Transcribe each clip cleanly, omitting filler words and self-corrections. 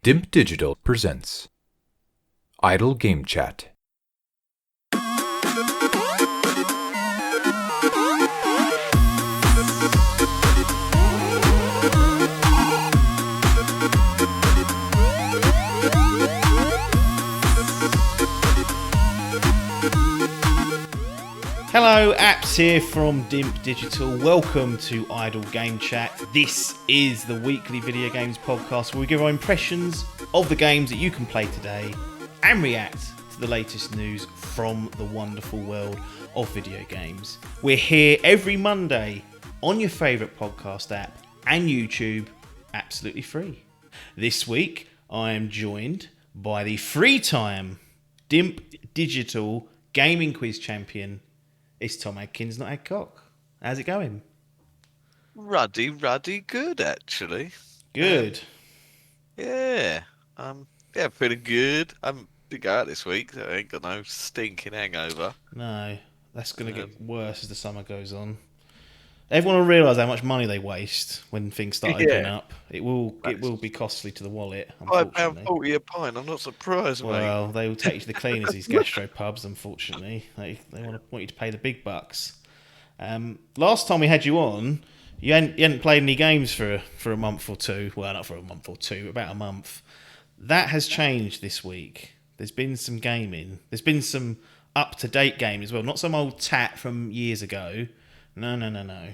Dimp Digital Presents Idle Game Chat. Hello, Apps here from Dimp Digital. Welcome to Idle Game Chat. This is the weekly video games podcast where we give our impressions of the games that you can play today and react to the latest news from the wonderful world of video games. We're here every Monday on your favourite podcast app and YouTube, absolutely free. This week, I am joined by the three-time Dimp Digital Gaming Quiz Champion. It's Tom Adkins, not Adcock. How's it going? Ruddy, good actually. Good. Yeah, feeling good. I didn't go out this week, so I ain't got no stinking hangover. No, that's going to get worse as the summer goes on. Everyone will realise how much money they waste when things start opening up. It will be costly to the wallet, unfortunately. £5.40 a pint, I'm not surprised, mate. Well, they will take you to the cleaners, these gastropubs, unfortunately. They want you to pay the big bucks. Last time we had you on, you hadn't played any games for a month or two. Well, not for a month or two, about a month. That has changed this week. There's been some gaming. There's been some up-to-date gaming as well. Not some old tat from years ago. No.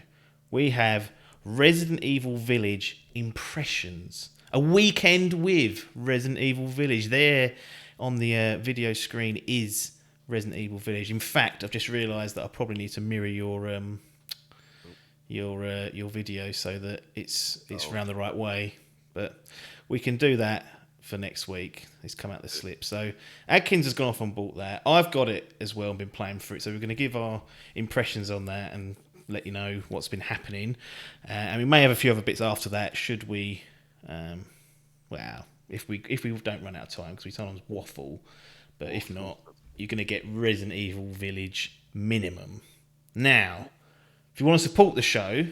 We have Resident Evil Village impressions. A weekend with Resident Evil Village. There on the video screen is Resident Evil Village. In fact, I've just realised that I probably need to mirror your video so that it's around the right way. But we can do that for next week. It's come out the slip. So Adkins has gone off and bought that. I've got it as well and been playing through it. So we're going to give our impressions on that and let you know what's been happening. And we may have a few other bits after that should we... if we don't run out of time, because we sometimes waffle, but if not, you're going to get Resident Evil Village minimum. Now, if you want to support the show,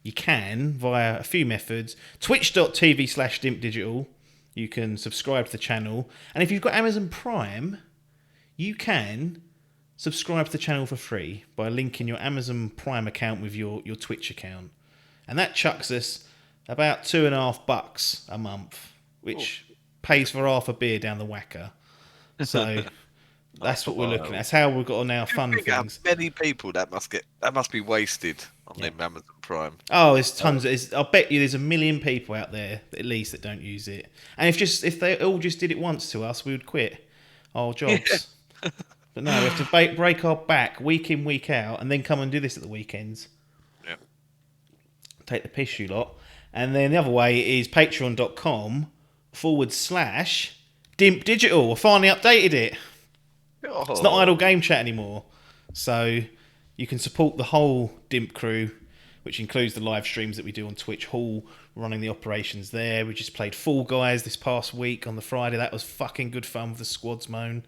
you can via a few methods. Twitch.tv/DimpDigital. You can subscribe to the channel. And if you've got Amazon Prime, you can subscribe to the channel for free by linking your Amazon Prime account with your Twitch account. And that chucks us about $2.50 a month, which pays for half a beer down the whacker. So that's what we're looking at. That's how we've got to now fund things. How many people that must be wasted on them Amazon Prime. Oh, there's tons. I bet you there's a million people out there at least that don't use it. And if they all just did it once to us, we would quit our jobs. Yeah. But no, we have to break our back week in, week out, and then come and do this at the weekends. Yeah. Take the piss, you lot. And then the other way is patreon.com/Dimp Digital. I finally updated it. Oh. It's not Idle Game Chat anymore. So you can support the whole Dimp crew, which includes the live streams that we do on Twitch Hall, running the operations there. We just played Fall Guys this past week on the Friday. That was fucking good fun with the squads mode,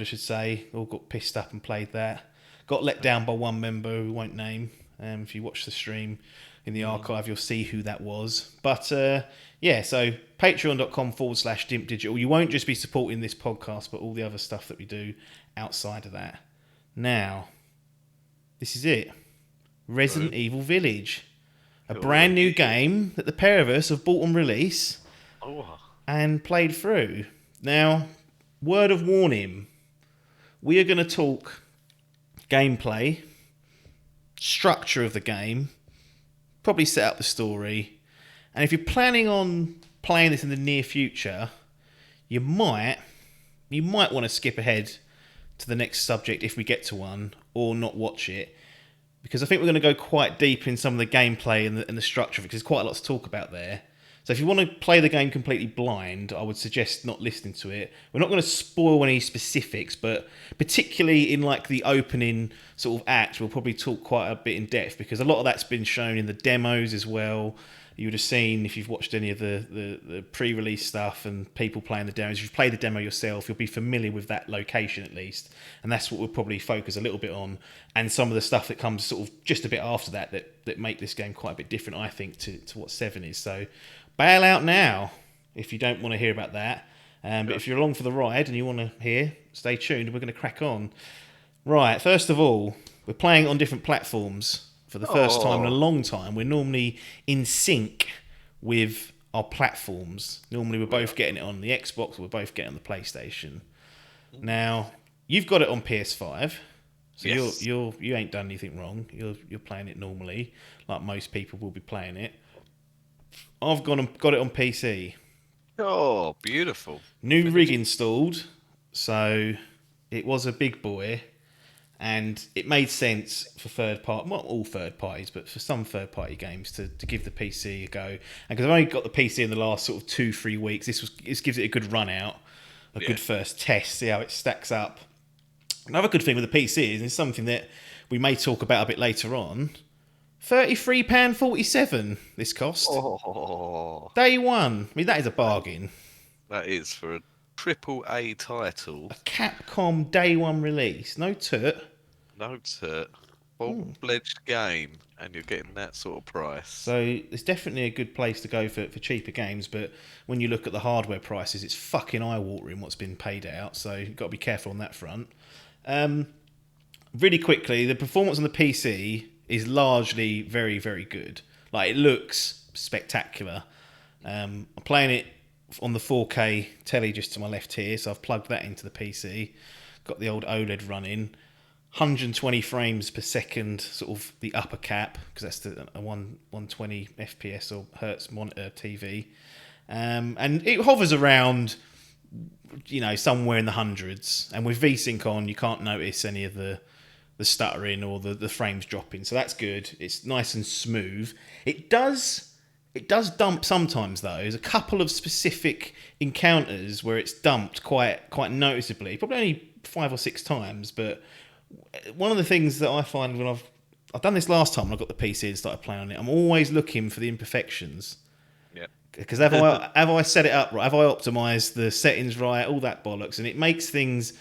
I should say. All got pissed up and played that. Got let down by one member who we won't name. If you watch the stream in the archive, you'll see who that was. But so patreon.com/Dimp Digital. You won't just be supporting this podcast, but all the other stuff that we do outside of that. Now, this is it. Resident Evil Village. A brand new game that the pair of us have bought on release and played through. Now, word of warning. We are going to talk gameplay, structure of the game, probably set up the story. And if you're planning on playing this in the near future, you might want to skip ahead to the next subject if we get to one, or not watch it, because I think we're going to go quite deep in some of the gameplay and the structure, because there's quite a lot to talk about there. So if you want to play the game completely blind, I would suggest not listening to it. We're not going to spoil any specifics, but particularly in like the opening sort of act, we'll probably talk quite a bit in depth, because a lot of that's been shown in the demos as well. You would have seen, if you've watched any of the pre-release stuff and people playing the demos, if you've played the demo yourself, you'll be familiar with that location at least. And that's what we'll probably focus a little bit on. And some of the stuff that comes sort of just a bit after that make this game quite a bit different, I think, to what 7 is. So bail out now. if you don't want to hear about that. But if you're along for the ride and you want to hear, stay tuned. We're going to crack on. Right, first of all, we're playing on different platforms for the first time in a long time. We're normally in sync with our platforms. Normally we're both getting it on the Xbox, we're both getting on the PlayStation. Now, you've got it on PS5, so you ain't done anything wrong. You're playing it normally, like most people will be playing it. I've got it on PC. Oh, beautiful. New rig installed, so it was a big boy, and it made sense for third party, not all third parties, but for some third party games to give the PC a go. And because I've only got the PC in the last sort of 2-3 weeks, this gives it a good run out, a good first test, see how it stacks up. Another good thing with the PC is something that we may talk about a bit later on. £33.47 this cost. Oh, Day one. I mean, that is a bargain. that is for a AAA title. A Capcom day one release. No tut. No tut. Full-fledged game, and you're getting that sort of price. So it's definitely a good place to go for cheaper games, but when you look at the hardware prices, it's fucking eye-watering what's been paid out, so you've got to be careful on that front. Really quickly, the performance on the PC is largely very, very good. Like, it looks spectacular. I'm playing it on the 4K telly just to my left here, so I've plugged that into the PC. Got the old OLED running. 120 frames per second, sort of the upper cap, because that's a 120 FPS or hertz monitor TV. And it hovers around, somewhere in the hundreds. And with VSync on, you can't notice any of the stuttering or the frames dropping. So that's good. It's nice and smooth. It does dump sometimes, though. There's a couple of specific encounters where it's dumped quite noticeably. Probably only 5 or 6 times, but one of the things that I find when I've done this last time when I got the PC and started playing on it, I'm always looking for the imperfections. Yeah. Because have I set it up right? Have I optimized the settings right? All that bollocks, and it makes things.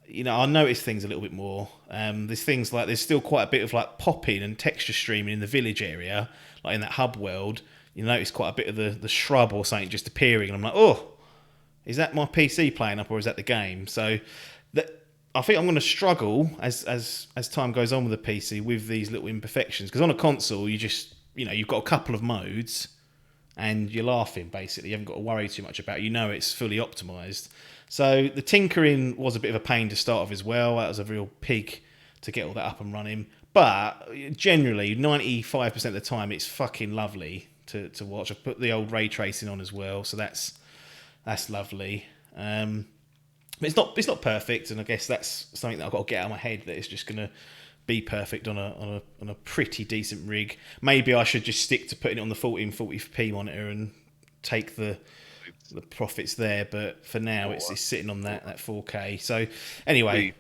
I notice things a little bit more. There's things like there's still quite a bit of like popping and texture streaming in the village area, like in that hub world. You notice quite a bit of the shrub or something just appearing, and I'm like, oh, is that my PC playing up or is that the game? So I think I'm going to struggle as time goes on with the PC with these little imperfections, because on a console you just you've got a couple of modes and you're laughing basically. You haven't got to worry too much about it. It's fully optimized. So the tinkering was a bit of a pain to start with as well. That was a real pig to get all that up and running. But generally, 95% of the time, it's fucking lovely to watch. I've put the old ray tracing on as well, so that's lovely. But it's not perfect, and I guess that's something that I've got to get out of my head, that it's just going to be perfect on a pretty decent rig. Maybe I should just stick to putting it on the 1440p monitor and take the profits there, but for now it's sitting on that 4K. So anyway,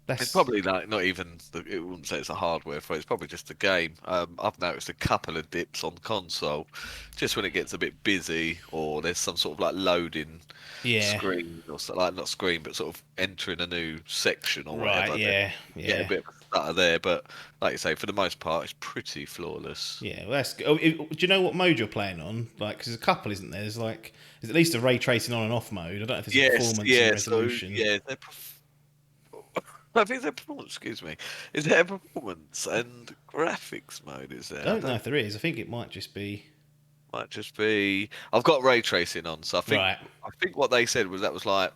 it's probably like not even it wouldn't say it's a hardware fault, it's probably just a game. I've noticed a couple of dips on console just when it gets a bit busy, or there's some sort of like loading screen, or like not screen but sort of entering a new section or whatever. Get a bit of a stutter there, but like you say, for the most part it's pretty flawless. Well, that's good. Do you know what mode you're playing on? Like, because there's a couple, isn't there? There's at least a ray tracing on and off mode. I don't know if there's a performance and resolution. I think there's performance. Excuse me. Is there a performance and graphics mode? Is there? I don't know if there is. I think it might just be. I've got ray tracing on, so I think what they said was that was like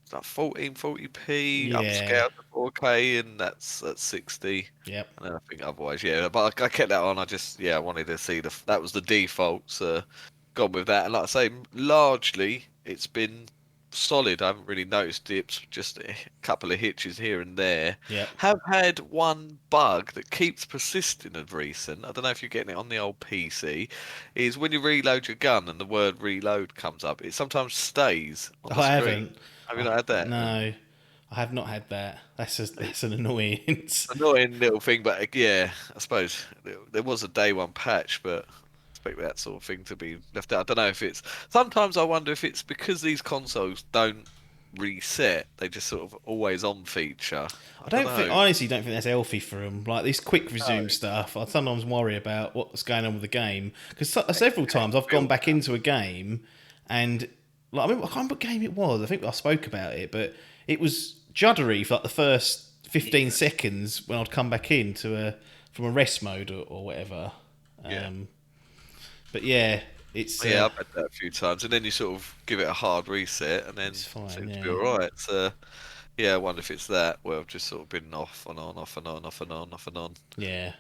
1440p upscaled to 4K, and that's at 60. Yep. And then I think otherwise, but I kept that on. I wanted to see that was the default. So gone with that, and like I say, largely it's been solid. I haven't really noticed dips, just a couple of hitches here and there. Have had one bug that keeps persisting of recent. I don't know if you're getting it on the old PC, is when you reload your gun and the word reload comes up, it sometimes stays on the screen. Haven't. Have you not had that? No, I have not had that. That's an annoyance. Annoying little thing, but I suppose there was a day one patch, but expect that sort of thing to be left out. I don't know if it's. Sometimes I wonder if it's because these consoles don't reset; they just sort of always on feature. I honestly don't think that's healthy for them. Like this quick resume stuff, I sometimes worry about what's going on with the game, because several times I've gone back into a game And like, I can't remember what game it was. I think I spoke about it, but it was juddery for like the first 15 seconds when I'd come back in from a rest mode or whatever. Yeah. But yeah, it's I've had that a few times, and then you sort of give it a hard reset, and then it's fine. it seems to Yeah. be all right. So, yeah, I wonder if it's that where I've just sort of been off and on, off and on, off and on, off and on. Yeah.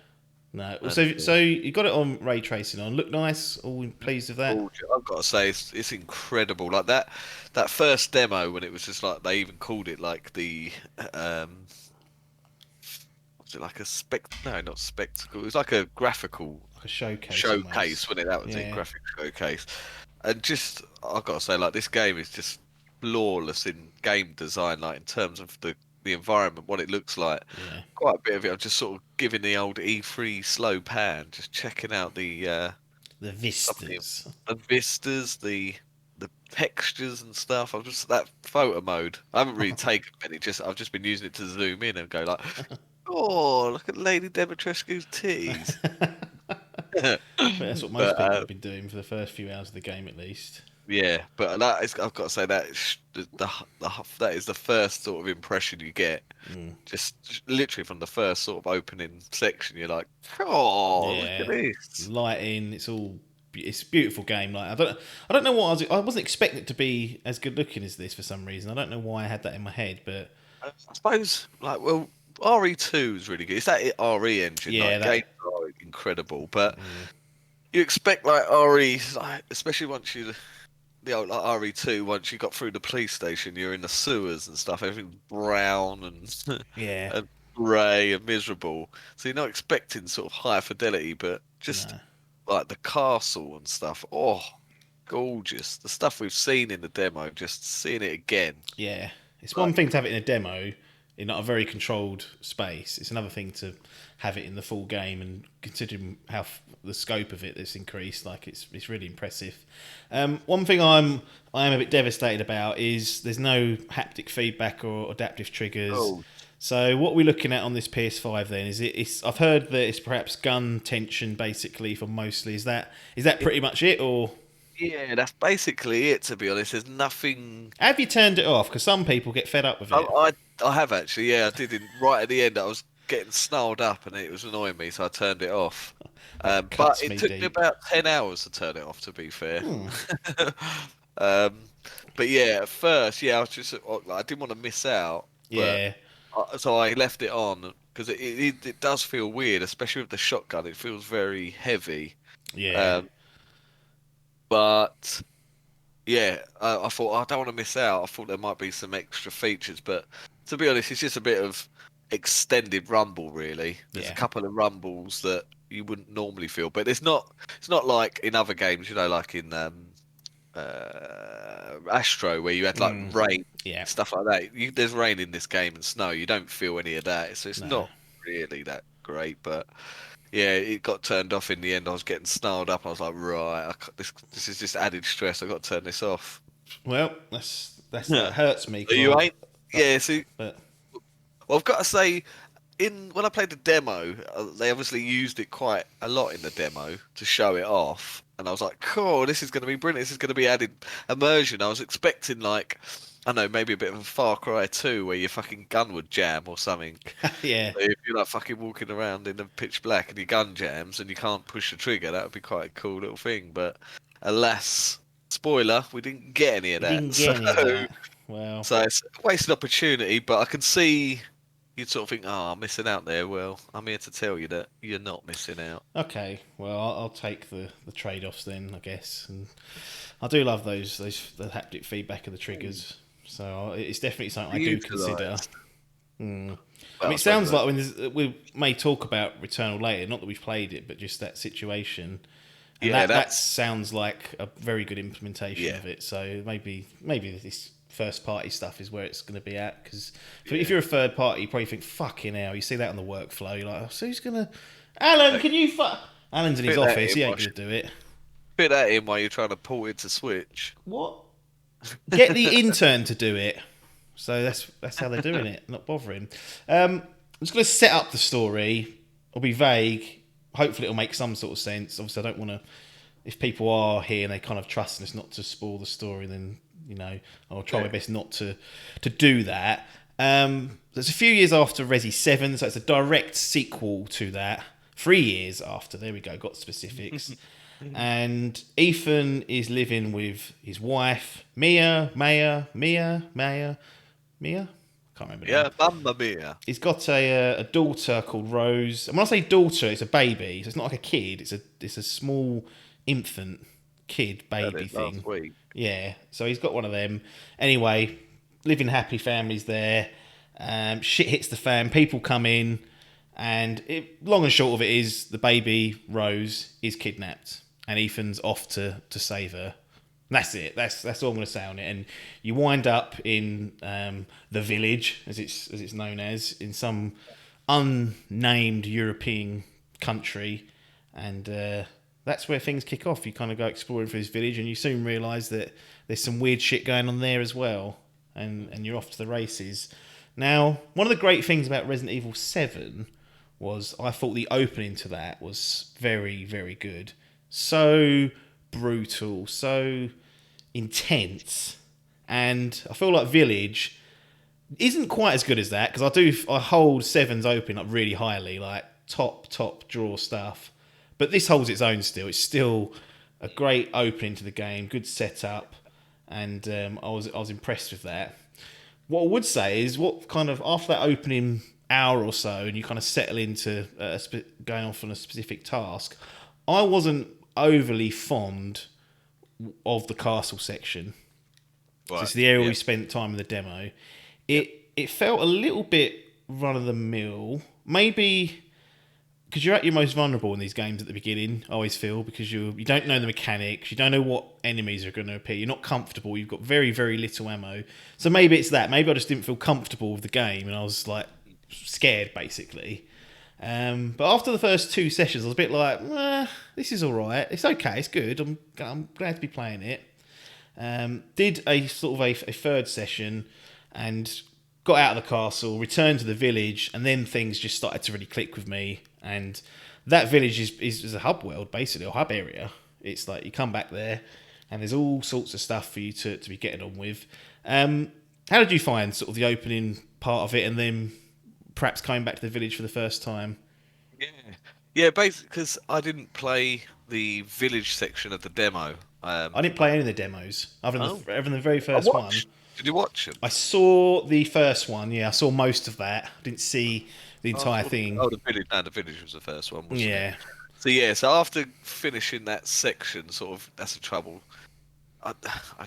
No. And, So you got it on ray tracing on. Look nice. All pleased with that. I've got to say, it's incredible. Like that first demo when it was just like they even called it like the was it like a no, not spectacle. It was like a graphical Like a showcase. showcase, wasn't it? That was it, Yeah. graphic showcase. And just I've got to say, like this game is just flawless in game design, like in terms of the environment, what it looks like. Yeah. Quite a bit of it. I'm just sort of giving the old E3 slow pan, just checking out the vistas. the vistas, the textures and stuff. I've just that photo mode. I haven't really taken many. I've just been using it to zoom in and go like, oh, look at Lady Demetrescu's titties. But that's what most people have been doing for the first few hours of the game, at least. Yeah, but I've got to say that that is the first sort of impression you get. Just literally from the first sort of opening section, you're like, oh, look at this. Lighting, it's a beautiful game. Like I don't know what I wasn't expecting it to be as good looking as this for some reason. I don't know why I had that in my head, but I suppose RE2 is really good. It's that RE engine. Yeah, games are incredible, but you expect like RE, like, especially once the old like RE2, once you got through the police station, you're in the sewers and stuff. Everything's brown and and grey and miserable. So you're not expecting sort of high fidelity, but just like the castle and stuff. Oh, gorgeous! The stuff we've seen in the demo, just seeing it again. Yeah, it's one thing to have it in a demo in not a very controlled space. It's another thing to have it in the full game, and considering how the scope of it that's increased, like it's really impressive. One thing I am a bit devastated about is there's no haptic feedback or adaptive triggers. Oh. So what are we looking at on this PS5 then? I've heard that it's perhaps gun tension basically for mostly. Is that pretty much it, or? Yeah, that's basically it. To be honest, there's nothing. Have you turned it off? Because some people get fed up with it. I have actually. Yeah, I did. Right at the end, I was getting snarled up and it was annoying me, so I turned it off. But it took me about 10 hours to turn it off, to be fair. But yeah, at first, I was just I didn't want to miss out. So I left it on because it does feel weird, especially with the shotgun. It feels very heavy. But yeah, I thought I don't want to miss out. I thought there might be some extra features, but to be honest, it's just a bit of extended rumble. Really, there's a couple of rumbles that you wouldn't normally feel, but it's not like in other games, like in Astro, where you had like rain, stuff like that. There's rain in this game and snow. You don't feel any of that, so it's not really that great. But yeah, it got turned off in the end. I was getting snarled up. I was like, right, this is just added stress. I got to turn this off. Well, that hurts me. You ain't. Yeah, see. Well, I've got to say, when I played the demo, they obviously used it quite a lot in the demo to show it off, and I was like, cool, this is going to be brilliant. This is going to be added immersion. I was expecting like, I don't know, maybe a bit of a Far Cry 2 where your fucking gun would jam or something. Yeah. So if you're like fucking walking around in the pitch black and your gun jams and you can't push the trigger, that would be quite a cool little thing. But alas, spoiler, we didn't get any of that. Well, so it's a wasted opportunity, but I can see you'd sort of think, oh, I'm missing out there. Well, I'm here to tell you that you're not missing out. Okay, well, I'll take the trade-offs then, I guess. And I do love the haptic feedback of the triggers. So it's definitely something I do consider. I mean, it sounds like we may talk about Returnal later, not that we've played it, but just that situation. And that sounds like a very good implementation of it. So maybe this first party stuff is where it's going to be at, because if you're a third party, you probably think, fucking hell, you see that on the workflow, you're like, oh, so who's gonna Alan, can you Alan's in his office, he ain't gonna do it. Fit that in while you're trying to port it to Switch. What? Get the intern to do it. So that's how they're doing it, not bothering. I'm just going to set up the story. It'll be vague. Hopefully it'll make some sort of sense. Obviously I don't want to if people are here and they kind of trust us not to spoil the story, then I'll try my best not to do that. It's a few years after Resi 7, so it's a direct sequel to that. 3 years after, there we go, got specifics. And Ethan is living with his wife, Mia. Can't remember. Yeah, Mamma Mia. He's got a daughter called Rose. And when I say daughter, it's a baby. So it's not like a kid. It's a small infant kid baby thing. Last week. Yeah. So he's got one of them. Anyway, living happy families there. Shit hits the fan. People come in, and long and short of it is the baby Rose is kidnapped, and Ethan's off to save her. That's it. That's all I'm going to say on it. And you wind up in the village, as it's known as, in some unnamed European country, and that's where things kick off. You kind of go exploring for this village, and you soon realise that there's some weird shit going on there as well, and you're off to the races. Now, one of the great things about Resident Evil 7 was I thought the opening to that was very, very good. So brutal, so intense, and I feel like Village isn't quite as good as that, because I hold 7's opening up really highly, like top draw stuff, but this holds its own still. It's still a great opening to the game, good setup, and I was impressed with that. What I would say is, what kind of after that opening hour or so, and you kind of settle into going off on a specific task, I wasn't overly fond of the castle section. Right. It's the area we spent time in the demo. It felt a little bit run of the mill. Maybe because you're at your most vulnerable in these games at the beginning, I always feel, because you don't know the mechanics, you don't know what enemies are going to appear, you're not comfortable, you've got very, very little ammo. So maybe it's that. Maybe I just didn't feel comfortable with the game, and I was like scared, basically. But after the first 2 sessions, I was a bit like, this is all right. It's okay. It's good. I'm glad to be playing it. Did a sort of a third session and got out of the castle, returned to the village, and then things just started to really click with me. And that village is a hub world, basically, or hub area. It's like you come back there, and there's all sorts of stuff for you to be getting on with. How did you find sort of the opening part of it, and then perhaps coming back to the village for the first time? Yeah, basically because I didn't play the village section of the demo. I didn't play any of the demos other than the very first one. Did you watch it? I saw the first one. Yeah, I saw most of that. I didn't see the entire thing. The village. No, the village was the first one. Wasn't it? So after finishing that section, sort of, that's the trouble. I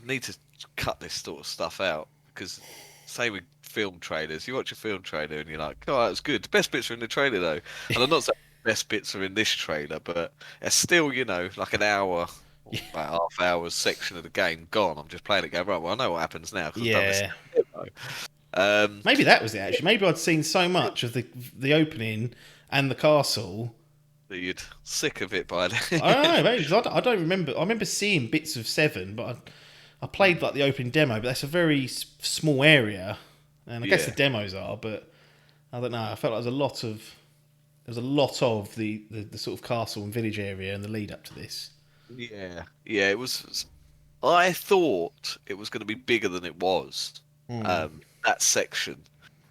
need to cut this sort of stuff out, because say with film trailers, you watch a film trailer and you're like, oh, that's good. The best bits are in the trailer though, and I'm not saying the best bits are in this trailer, but it's still, like an hour, about half hour's section of the game gone. I'm just playing it, going, right, well, I know what happens now. Yeah. Maybe that was it, actually. Maybe I'd seen so much of the opening and the castle that you'd sick of it by then. I don't know, maybe, 'cause I don't remember. I remember seeing bits of 7, but I played like the opening demo, but that's a very small area, and I guess the demos are, but I don't know. I felt like there was a lot of the sort of castle and village area and the lead up to this. Yeah, it was. I thought it was going to be bigger than it was. That section,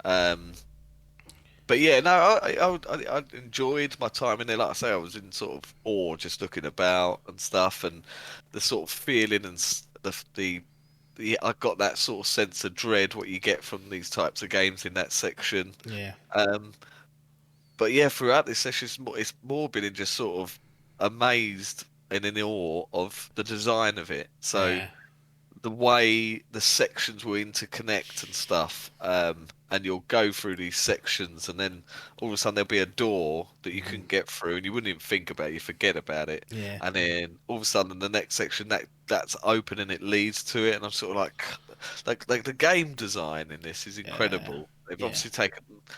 but yeah, no, I enjoyed my time in there. Like I say, I was in sort of awe, just looking about and stuff, and the sort of feeling and the I got that sort of sense of dread what you get from these types of games in that section. Yeah. But yeah, throughout this session, it's more been just sort of amazed and in awe of the design of it. So the way the sections will interconnect and stuff, and you'll go through these sections, and then all of a sudden there'll be a door that you couldn't get through, and you wouldn't even think about it, you forget about it. Yeah. And then all of a sudden the next section that's open and it leads to it, and I'm sort of like the game design in this is incredible. They've obviously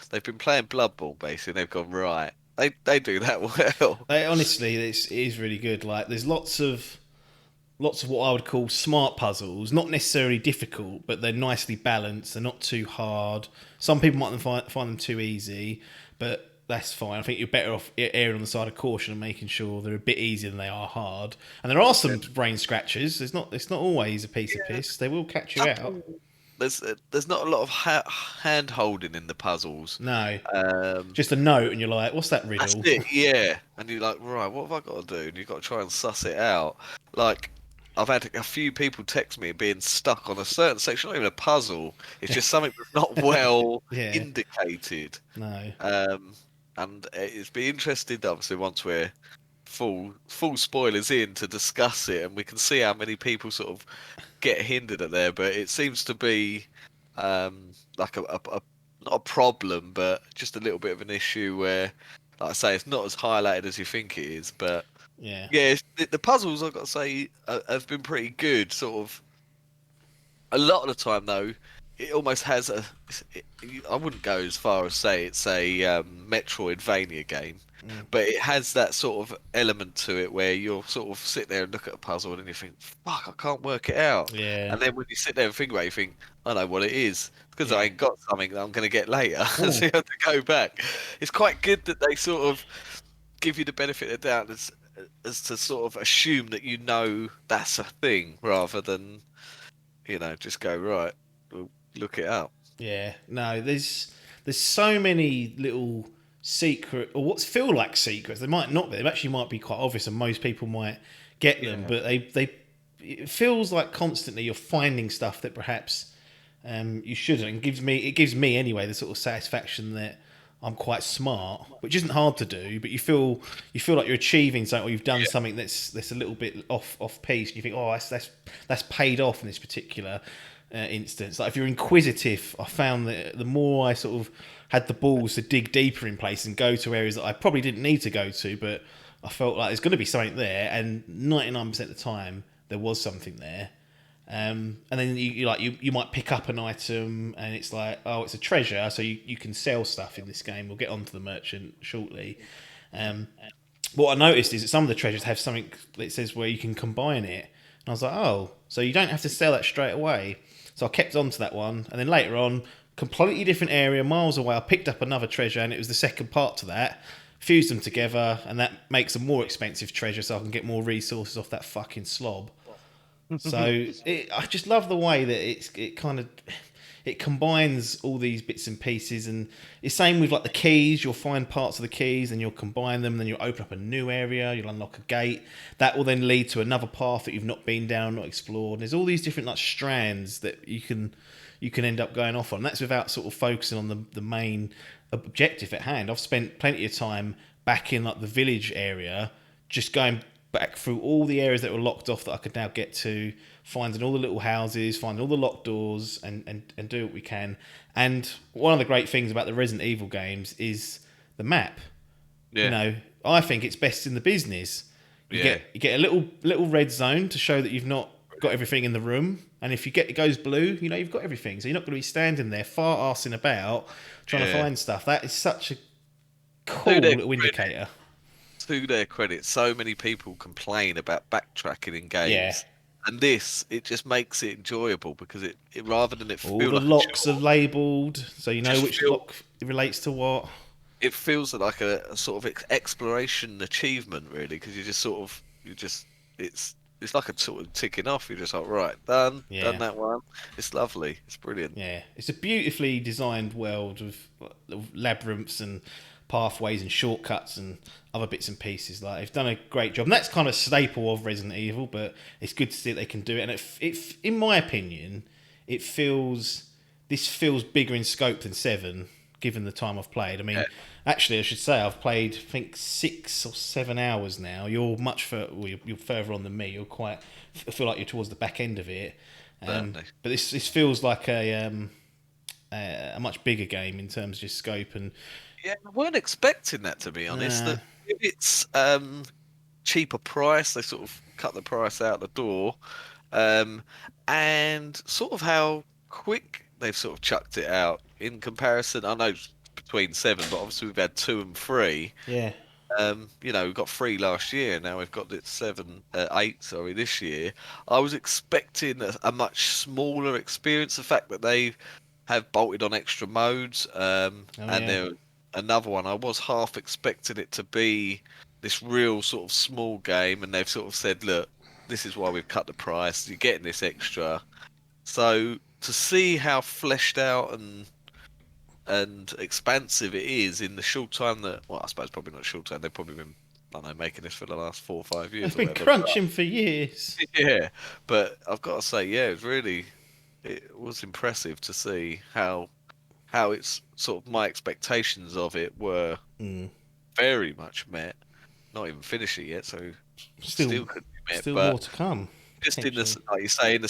they've been playing Blood Bowl basically, and they've gone, right, they do that well. Honestly, it is really good. Like, there's lots of what I would call smart puzzles, not necessarily difficult, but they're nicely balanced. They're not too hard. Some people might find them too easy, but that's fine. I think you're better off erring on the side of caution and making sure they're a bit easier than they are hard. And there are some brain scratchers. It's not always a piece of piss. They will catch you out. There's not a lot of hand holding in the puzzles. No, Um, just a note, and you're like, "What's that that's riddle?" it, yeah. And you're like, right, what have I got to do? And you've got to try and suss it out. Like, I've had a few people text me being stuck on a certain section, not even a puzzle. It's just something that's not well Yeah. indicated. No. And it's be interested, obviously, once we're full spoilers in to discuss it, and we can see how many people sort of get hindered at there. But it seems to be like a not a problem, but just a little bit of an issue where, like I say, it's not as highlighted as you think it is. But Yeah. yeah, the puzzles I've got to say have been pretty good. Sort of a lot of the time though, it almost has I wouldn't go as far as say it's a Metroidvania game, but it has that sort of element to it where you'll sort of sit there and look at a puzzle and then you think, "Fuck, I can't work it out." Yeah. And then when you sit there and think about it, you think, "I know what it is." Because Yeah. I ain't got something that I'm going to get later, so you have to go back. It's quite good that they sort of give you the benefit of the doubt as to sort of assume that you know that's a thing rather than just go right. We'll look it up. Yeah, no, there's so many little secret or what feel like secrets. They might not be. They actually might be quite obvious, and most people might get them. But they it feels like constantly you're finding stuff that perhaps you shouldn't. And it gives me anyway the sort of satisfaction that I'm quite smart, which isn't hard to do. But you feel like you're achieving something, or you've done something that's a little bit off piece. And you think, oh, that's paid off in this particular instance. Like if you're inquisitive, I found that the more I sort of had the balls to dig deeper in place and go to areas that I probably didn't need to go to, but I felt like there's going to be something there, and 99% of the time there was something there. And then you might pick up an item and it's like, oh, it's a treasure, so you can sell stuff in this game. We'll get onto the merchant shortly. What I noticed is that some of the treasures have something that says where you can combine it. And I was like, oh, so you don't have to sell that straight away. So I kept on to that one. And then later on, completely different area, miles away, I picked up another treasure, and it was the second part to that. Fused them together, and that makes a more expensive treasure, so I can get more resources off that fucking slob. So I just love the way that it combines all these bits and pieces, and it's same with like the keys. You'll find parts of the keys and you'll combine them, and then you'll open up a new area, you'll unlock a gate that will then lead to another path that you've not been down, not explored. And there's all these different like strands that you can end up going off on. That's without sort of focusing on the main objective at hand. I've spent plenty of time back in like the village area, just going back through all the areas that were locked off that I could now get to, finding all the little houses, finding all the locked doors, and do what we can. And one of the great things about the Resident Evil games is the map. Yeah. I think it's best in the business. You get a little red zone to show that you've not got everything in the room, and if it goes blue, you've got everything. So you're not going to be standing there far-arsing about trying to find stuff. That is such a cool little indicator. To their credit, so many people complain about backtracking in games, and it just makes it enjoyable because it rather than it feel all the locks are labelled, so you know which lock relates to what. It feels like a sort of exploration achievement, really, because it's like a sort of ticking off. You're just like, right, done that one. It's lovely. It's brilliant. Yeah, it's a beautifully designed world with labyrinths and pathways and shortcuts and other bits and pieces. Like they've done a great job, and that's kind of a staple of Resident Evil. But it's good to see that they can do it. And it in my opinion, this feels bigger in scope than 7, given the time I've played. I mean, actually, I should say I've played, I think, 6 or 7 hours now. You're much further. Well, you're further on than me. I feel like you're towards the back end of it. But this feels like a much bigger game in terms of just scope and. Yeah, I weren't expecting that, to be honest. That if it's cheaper price, they sort of cut the price out the door, and sort of how quick they've sort of chucked it out in comparison. I know it's between 7, but obviously we've had 2 and 3. Yeah. We got 3 last year. Now we've got it 8. Sorry, this year. I was expecting a much smaller experience. The fact that they have bolted on extra modes, another one. I was half expecting it to be this real sort of small game, and they've sort of said, look, this is why we've cut the price. You're getting this extra. So to see how fleshed out and expansive it is in the short time that, well, I suppose probably not short time. They've probably been, I don't know, making this for the last 4 or 5 years It's or been whatever. crunching for years. Yeah, but I've got to say, yeah, it was impressive to see how it's sort of my expectations of it were very much met. Not even finished it yet, so Still, still could be met. still more But to come. just in the, Potentially. like you say, in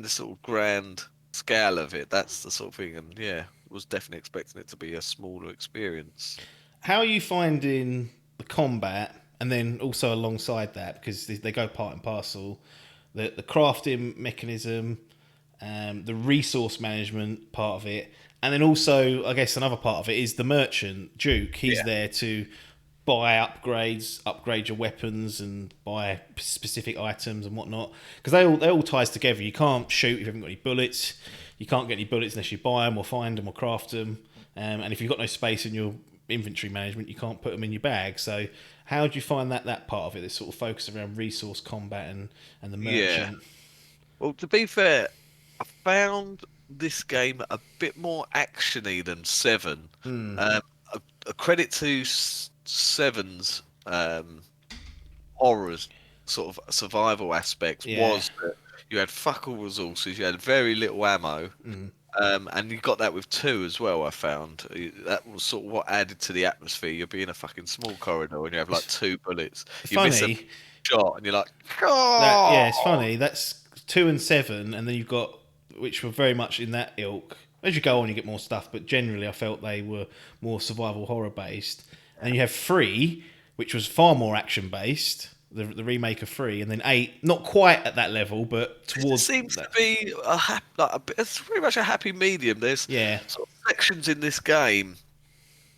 the sort of grand scale of it, that's the sort of thing. And yeah, was definitely expecting it to be a smaller experience. How are you finding the combat, and then also alongside that, because they go part and parcel, the crafting mechanism, the resource management part of it, and then also, I guess another part of it is the merchant, Duke. He's Yeah. there to buy upgrades, upgrade your weapons, and buy specific items and whatnot. Because they all ties together. You can't shoot if you haven't got any bullets. You can't get any bullets unless you buy them or find them or craft them. And if you've got no space in your inventory management, you can't put them in your bag. So how do you find that part of it? This sort of focus around resource combat and the Yeah. merchant. Well, to be fair, I found this game a bit more actiony than Seven. A credit to Seven's horrors sort of survival aspects Yeah. was that you had fuck all resources, you had very little ammo, and you got that with two as well. I found that was sort of what added to the atmosphere. You'll be in a fucking small corridor and you have like two bullets. You miss a Funny shot and you're like, that oh, yeah, it's funny. That's 2 and 7, and then you've got which were very much in that ilk. As you go on, you get more stuff, but generally, I felt they were more survival horror based. And you have 3, which was far more action based. The remake of 3, and then 8, not quite at that level, but It towards seems to that. be it's pretty much a happy medium. There's Yeah, sort of sections in this game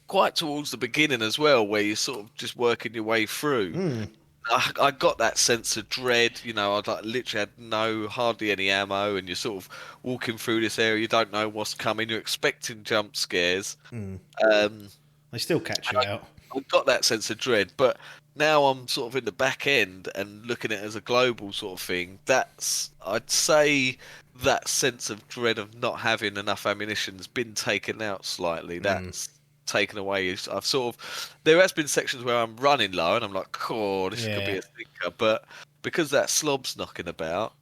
quite towards the beginning as well, where you're sort of just working your way through. I got that sense of dread. You know, I like literally had hardly any ammo, and you're sort of walking through this area. You don't know what's coming. You're expecting jump scares. Um, they still catch you out. I got that sense of dread, but now I'm sort of in the back end and looking at it as a global sort of thing. I'd say that sense of dread of not having enough ammunition's been taken out slightly. That's taken away. I've sort of, there has been sections where I'm running low and I'm like, oh, this could be Yeah, a stinker, but because that slob's knocking about,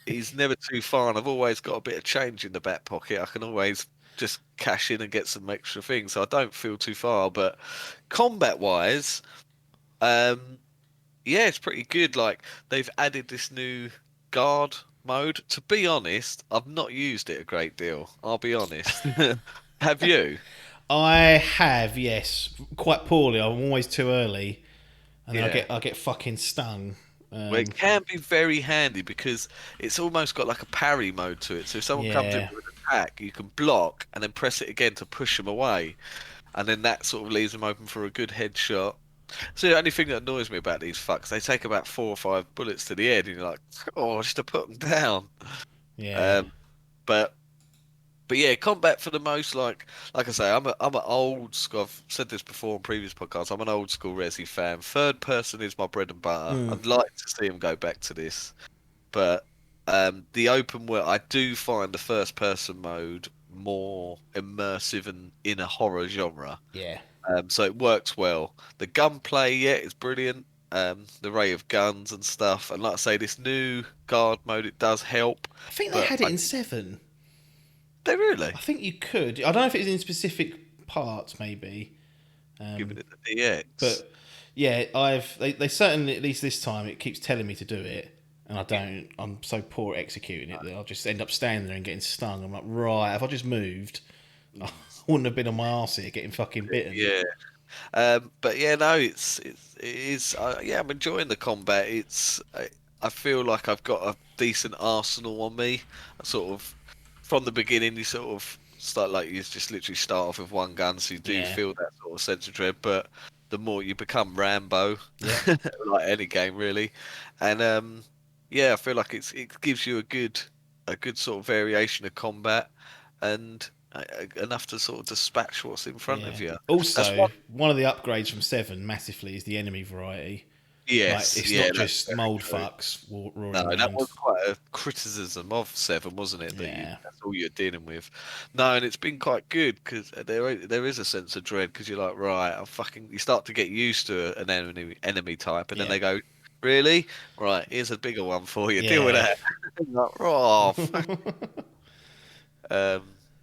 he's never too far, and I've always got a bit of change in the back pocket. I can always just cash in and get some extra things, so I don't feel too far. But combat wise, um, yeah, it's pretty good. Like they've added this new guard mode. To be honest, I've not used it a great deal. I'll be honest. Have you? I have, yes, quite poorly. I'm always too early, and then Yeah. I get fucking stung. Well, it can be very handy because it's almost got like a parry mode to it. So if someone comes in Yeah, with an attack, you can block and then press it again to push them away, and then that sort of leaves them open for a good headshot. So the only thing that annoys me about these fucks, they take about 4 or 5 bullets to the head, and you're like, oh, just to put them down. yeah. Um, but yeah, combat for the most, like I say, I'm an old school. I've said this before on previous podcasts. I'm an old school Resi fan. Third person is my bread and butter. I'd like to see him go back to this, but the open world, I do find the first person mode more immersive and in a horror genre. Yeah. So it works well. The gunplay, yeah, is brilliant. The array of guns and stuff, and like I say, this new guard mode, it does help. I think they But had it in 7. they really I think you could. I don't know if it's in specific parts, maybe. giving it the DX. But yeah, they certainly, at least this time, it keeps telling me to do it, and I don't. I'm so poor at executing it that I'll just end up standing there and getting stung. I'm like, right, if I just moved, I wouldn't have been on my arse here getting fucking bitten. Yeah. But yeah, no, it is. Yeah, I'm enjoying the combat. I feel like I've got a decent arsenal on me. I sort of, from the beginning, you sort of start like you just literally start off with one gun, so you do Yeah. feel that sort of sense of dread. But the more you become Rambo, Yeah. like any game really, and yeah, I feel like it gives you a good sort of variation of combat, and enough to sort of dispatch what's in front of Yeah. you. That's Also, one. one of the upgrades from 7 massively is the enemy variety. Like, Yes, it's yeah, not that's just very mold true. fucks No, roaring that around. was quite a criticism of Seven, wasn't it? Yeah. That's all you're dealing with. No, and it's been quite good because there is a sense of dread because you're like, right, you start to get used to an enemy type, and then Yeah. they go, really, right, here's a bigger one for you. Deal with Yeah. that. Like, oh, fuck.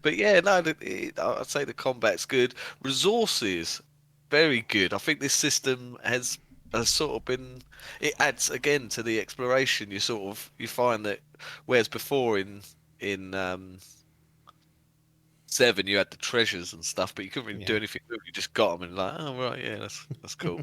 But yeah, no, I'd say the combat's good. Resources, very good. I think this system has sort of been. It adds again to the exploration. You find that whereas before in 7 you had the treasures and stuff, but you couldn't really do Yeah. anything with them. You just got them and like, oh right, yeah, that's cool.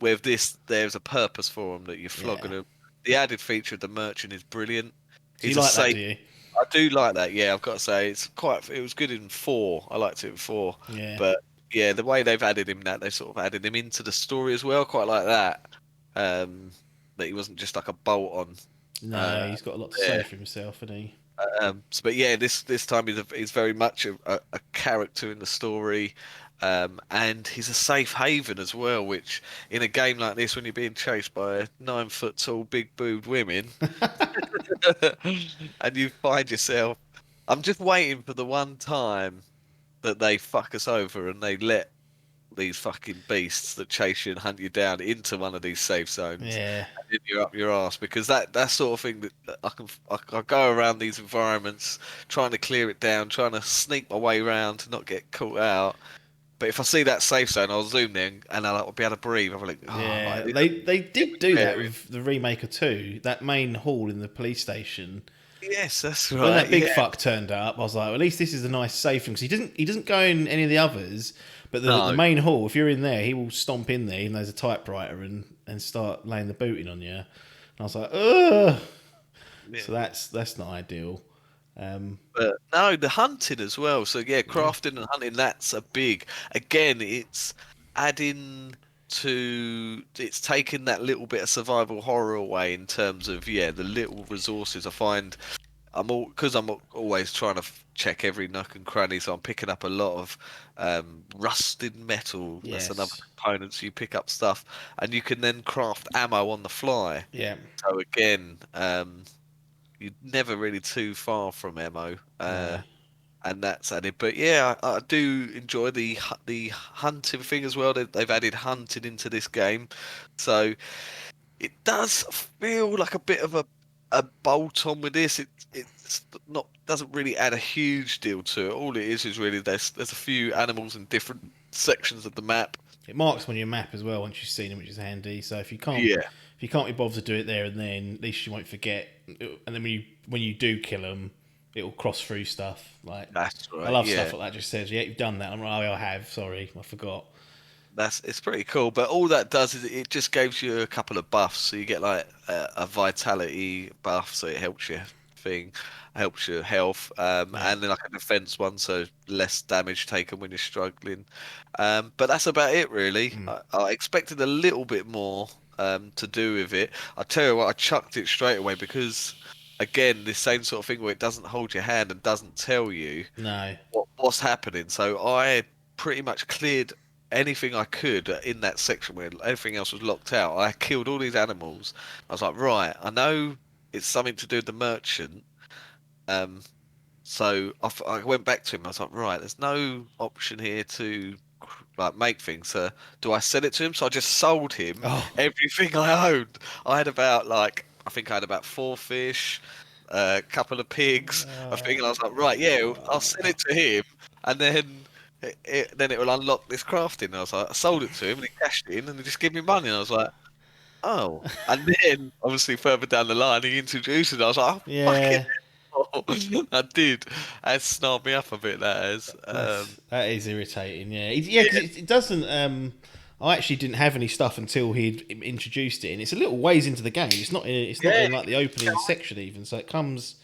With this, there's a purpose for them that you're Yeah. flogging them. The added feature of the merchant is brilliant. So you He's a like that, safe. do you? I do like that. Yeah, I've got to say it was good in 4. I liked it in 4, Yeah. but yeah, the way they've added him now, they've sort of added him into the story as well. Quite like that. Um, that he wasn't just like a bolt on. No, Uh, he's got a lot to say there. for himself, hasn't he? But yeah, this time he's very much a character in the story. And he's a safe haven as well, which in a game like this, when you're being chased by 9 foot tall, big boobed women, and you find yourself, I'm just waiting for the one time that they fuck us over and they let these fucking beasts that chase you and hunt you down into one of these safe zones, Yeah. and then you're up your ass because that sort of thing that I go around these environments trying to clear it down, trying to sneak my way around to not get caught out. But if I see that safe zone, I'll zoom in and I'll be able to breathe. I'll be like, oh, right, Yeah. this They did do that area. with the remake of 2. That main hall in the police station. Yes, that's When right. that big Yeah, fuck turned up, I was like, well, at least this is a nice safe thing because he doesn't go in any of the others. But the no, main hall, if you're in there, he will stomp in there, even though there's a typewriter, and start laying the booting on you. And I was like, ugh. yeah. So that's not ideal. But no, the hunting as well. So yeah, Yeah. crafting and hunting, that's a big. Again, it's adding it's taking that little bit of survival horror away in terms of yeah, the little resources I find. I'm always trying to check every nook and cranny, so I'm picking up a lot of rusted metal. That's another Yes. component. So you pick up stuff, and you can then craft ammo on the fly. Yeah. So again, you're never really too far from ammo. No. And that's added. But yeah, I do enjoy the hunting thing as well. They've added hunting into this game, so it does feel like a bit of a bolt on with this. It's not doesn't really add a huge deal to it. All it is really there's a few animals in different sections of the map. It marks them on your map as well once you've seen them, which is handy. So Yeah, if you can't be bothered to do it there and then, at least you won't forget. And then when you do kill them, it'll cross through stuff. Like, that's I right. love Yeah. stuff like that. Just says, yeah, you've done that. I'm like, oh, I have. Sorry, I forgot. It's pretty cool, but all that does is it just gives you a couple of buffs. So you get like a vitality buff, so it helps your thing, helps your health, Yeah. and then like a defense one, so less damage taken when you're struggling. But that's about it, really. I expected a little bit more to do with it. I tell you what, I chucked it straight away because, again, this same sort of thing where it doesn't hold your hand and doesn't tell you No. what's happening. So I pretty much cleared anything I could in that section where everything else was locked out. I killed all these animals. I was like, right, I know it's something to do with the merchant. Um, so I went back to him. I was like, right, there's no option here to like make things. Do I sell it to him? So I just sold him Oh. everything I owned. I had about I think I had about 4 fish, a couple of pigs, I think, and I was like, right, yeah, I'll sell it to him, and then then it will unlock this crafting. And I was like, I sold it to him, and he cashed it in, and he just gave me money. And I was like, oh. And then obviously further down the line, he introduced it. I was like, oh, fucking Yeah. hell. I did. That snarled me up a bit. That is. That is irritating. Yeah. Yeah, because it doesn't. I actually didn't have any stuff until he'd introduced it, and it's a little ways into the game. It's not. It's not Yeah. in like the opening section even. So it comes.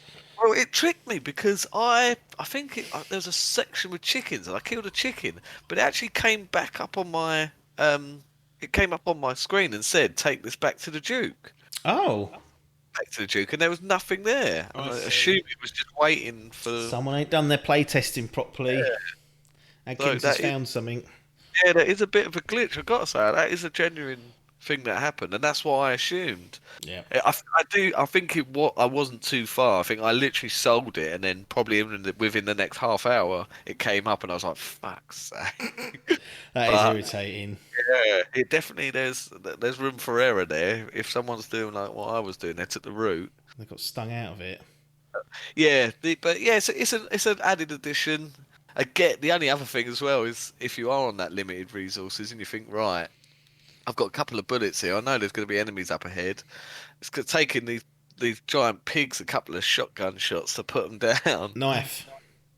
Well, it tricked me because I think there was a section with chickens and I killed a chicken, but it actually came back up on my it came up on my screen and said take this back to the Duke. Oh. back to the Duke, and there was nothing there. And I I see. assume it was just waiting for. Someone ain't done their playtesting properly. So Adkins has that is, found something. yeah, that is a bit of a glitch. I've got to say that is a genuine thing that happened, and that's why I assumed. Yeah. I do. I think I wasn't too far. I think I literally sold it, and then probably within the next half hour, it came up, and I was like, "Fuck's sake!" That is But irritating. yeah, it definitely there's room for error there. If someone's doing like what I was doing, they took the route. They got stung out of it. Yeah, but yeah, it's an added addition. I get the only other thing as well is if you are on that limited resources and you think, right, I've got a couple of bullets here. I know there's going to be enemies up ahead. It's taking these giant pigs a couple of shotgun shots to put them down. Knife.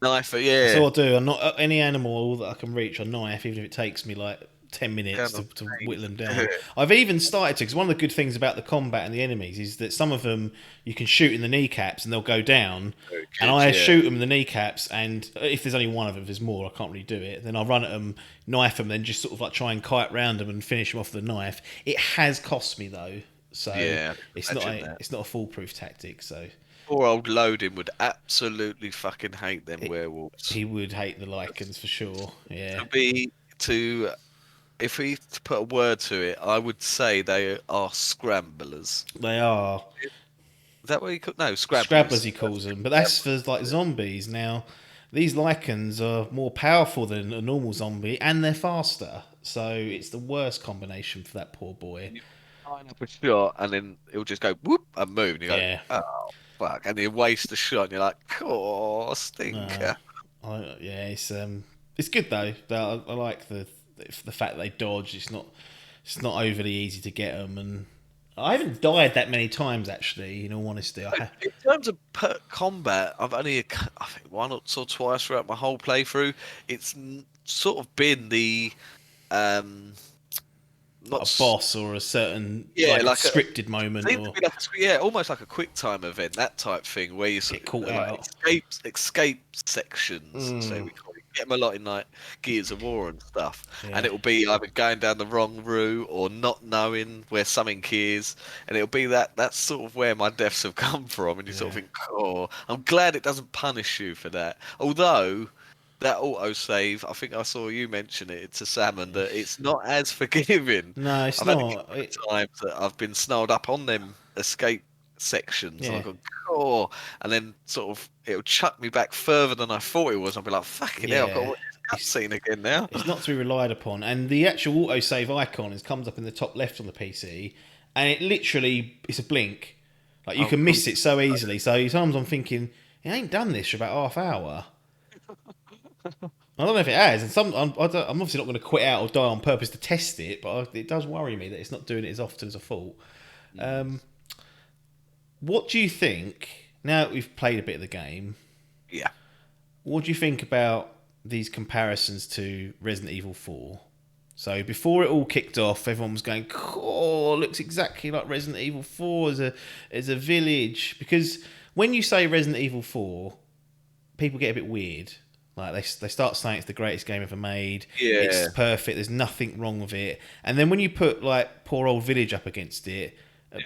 Knife, That's yeah. all I do. I'm not any animal that I can reach a knife, even if it takes me like 10 minutes Down to on whittle them things. down. I've even started to, because one of the good things about the combat and the enemies is that some of them you can shoot in the kneecaps and they'll go down. Very And good, I yeah. shoot them in the kneecaps, and if there's only one of them, if there's more, I can't really do it. Then I'll run at them, knife them, then just sort of like try and kite round them and finish them off with a knife. It has cost me though, so Yeah, it's not imagine that. it's not a foolproof tactic. So Poor old Loading would absolutely fucking hate them werewolves. he would hate the lichens for sure. Yeah, To be to if we to put a word to it, I would say they are scramblers. they are. Is that what you call? No, Scrabblers scrabblers. he calls them, but that's for like zombies. Now, these lichens are more powerful than a normal zombie, and they're faster. So it's the worst combination for that poor boy. You line up a shot, and then it'll just go whoop and move, and you go, Yeah, oh fuck, and you waste the shot, and you're like, oh stinker. yeah, it's good though. I like the fact that they dodge. It's not overly easy to get them, and I haven't died that many times actually. In all honesty, In terms of combat, I've only I think one or twice throughout my whole playthrough. It's sort of been the um not a boss or a certain yeah, like a like a scripted moment seems to or be like yeah, almost like a quick time event, that type thing, where you get caught like out. escape sections, so we call it. Get them a lot in like Gears of War and stuff, Yeah. and it will be either going down the wrong route or not knowing where something is, and it'll be that's sort of where my deaths have come from, and you sort of think, oh, I'm glad it doesn't punish you for that, although. That autosave, I think I saw you mention it to Salmon, that it's not as forgiving. No, it's I've had a not. couple of times that I've been snarled up on them escape sections, and Yeah. I've gone, oh, and then sort of it'll chuck me back further than I thought it was. I'll be like, fucking hell, I've got to Yeah. watch this cutscene again now. It's not to be relied upon. And the actual autosave icon comes up in the top left on the PC, and it's a blink. Like you Oh, can miss it so easily. So sometimes I'm thinking, it ain't done this for about half hour. I don't know if it has, and I'm obviously not going to quit out or die on purpose to test it, but it does worry me that it's not doing it as often as I thought. What do you think, now that we've played a bit of the game, Yeah. what do you think about these comparisons to Resident Evil 4? So before it all kicked off, everyone was going, "Oh, it looks exactly like Resident Evil 4 as a village." Because when you say Resident Evil 4, people get a bit weird. Like they start saying it's the greatest game ever made. Yeah. It's perfect. There's nothing wrong with it. And then when you put like poor old Village up against it,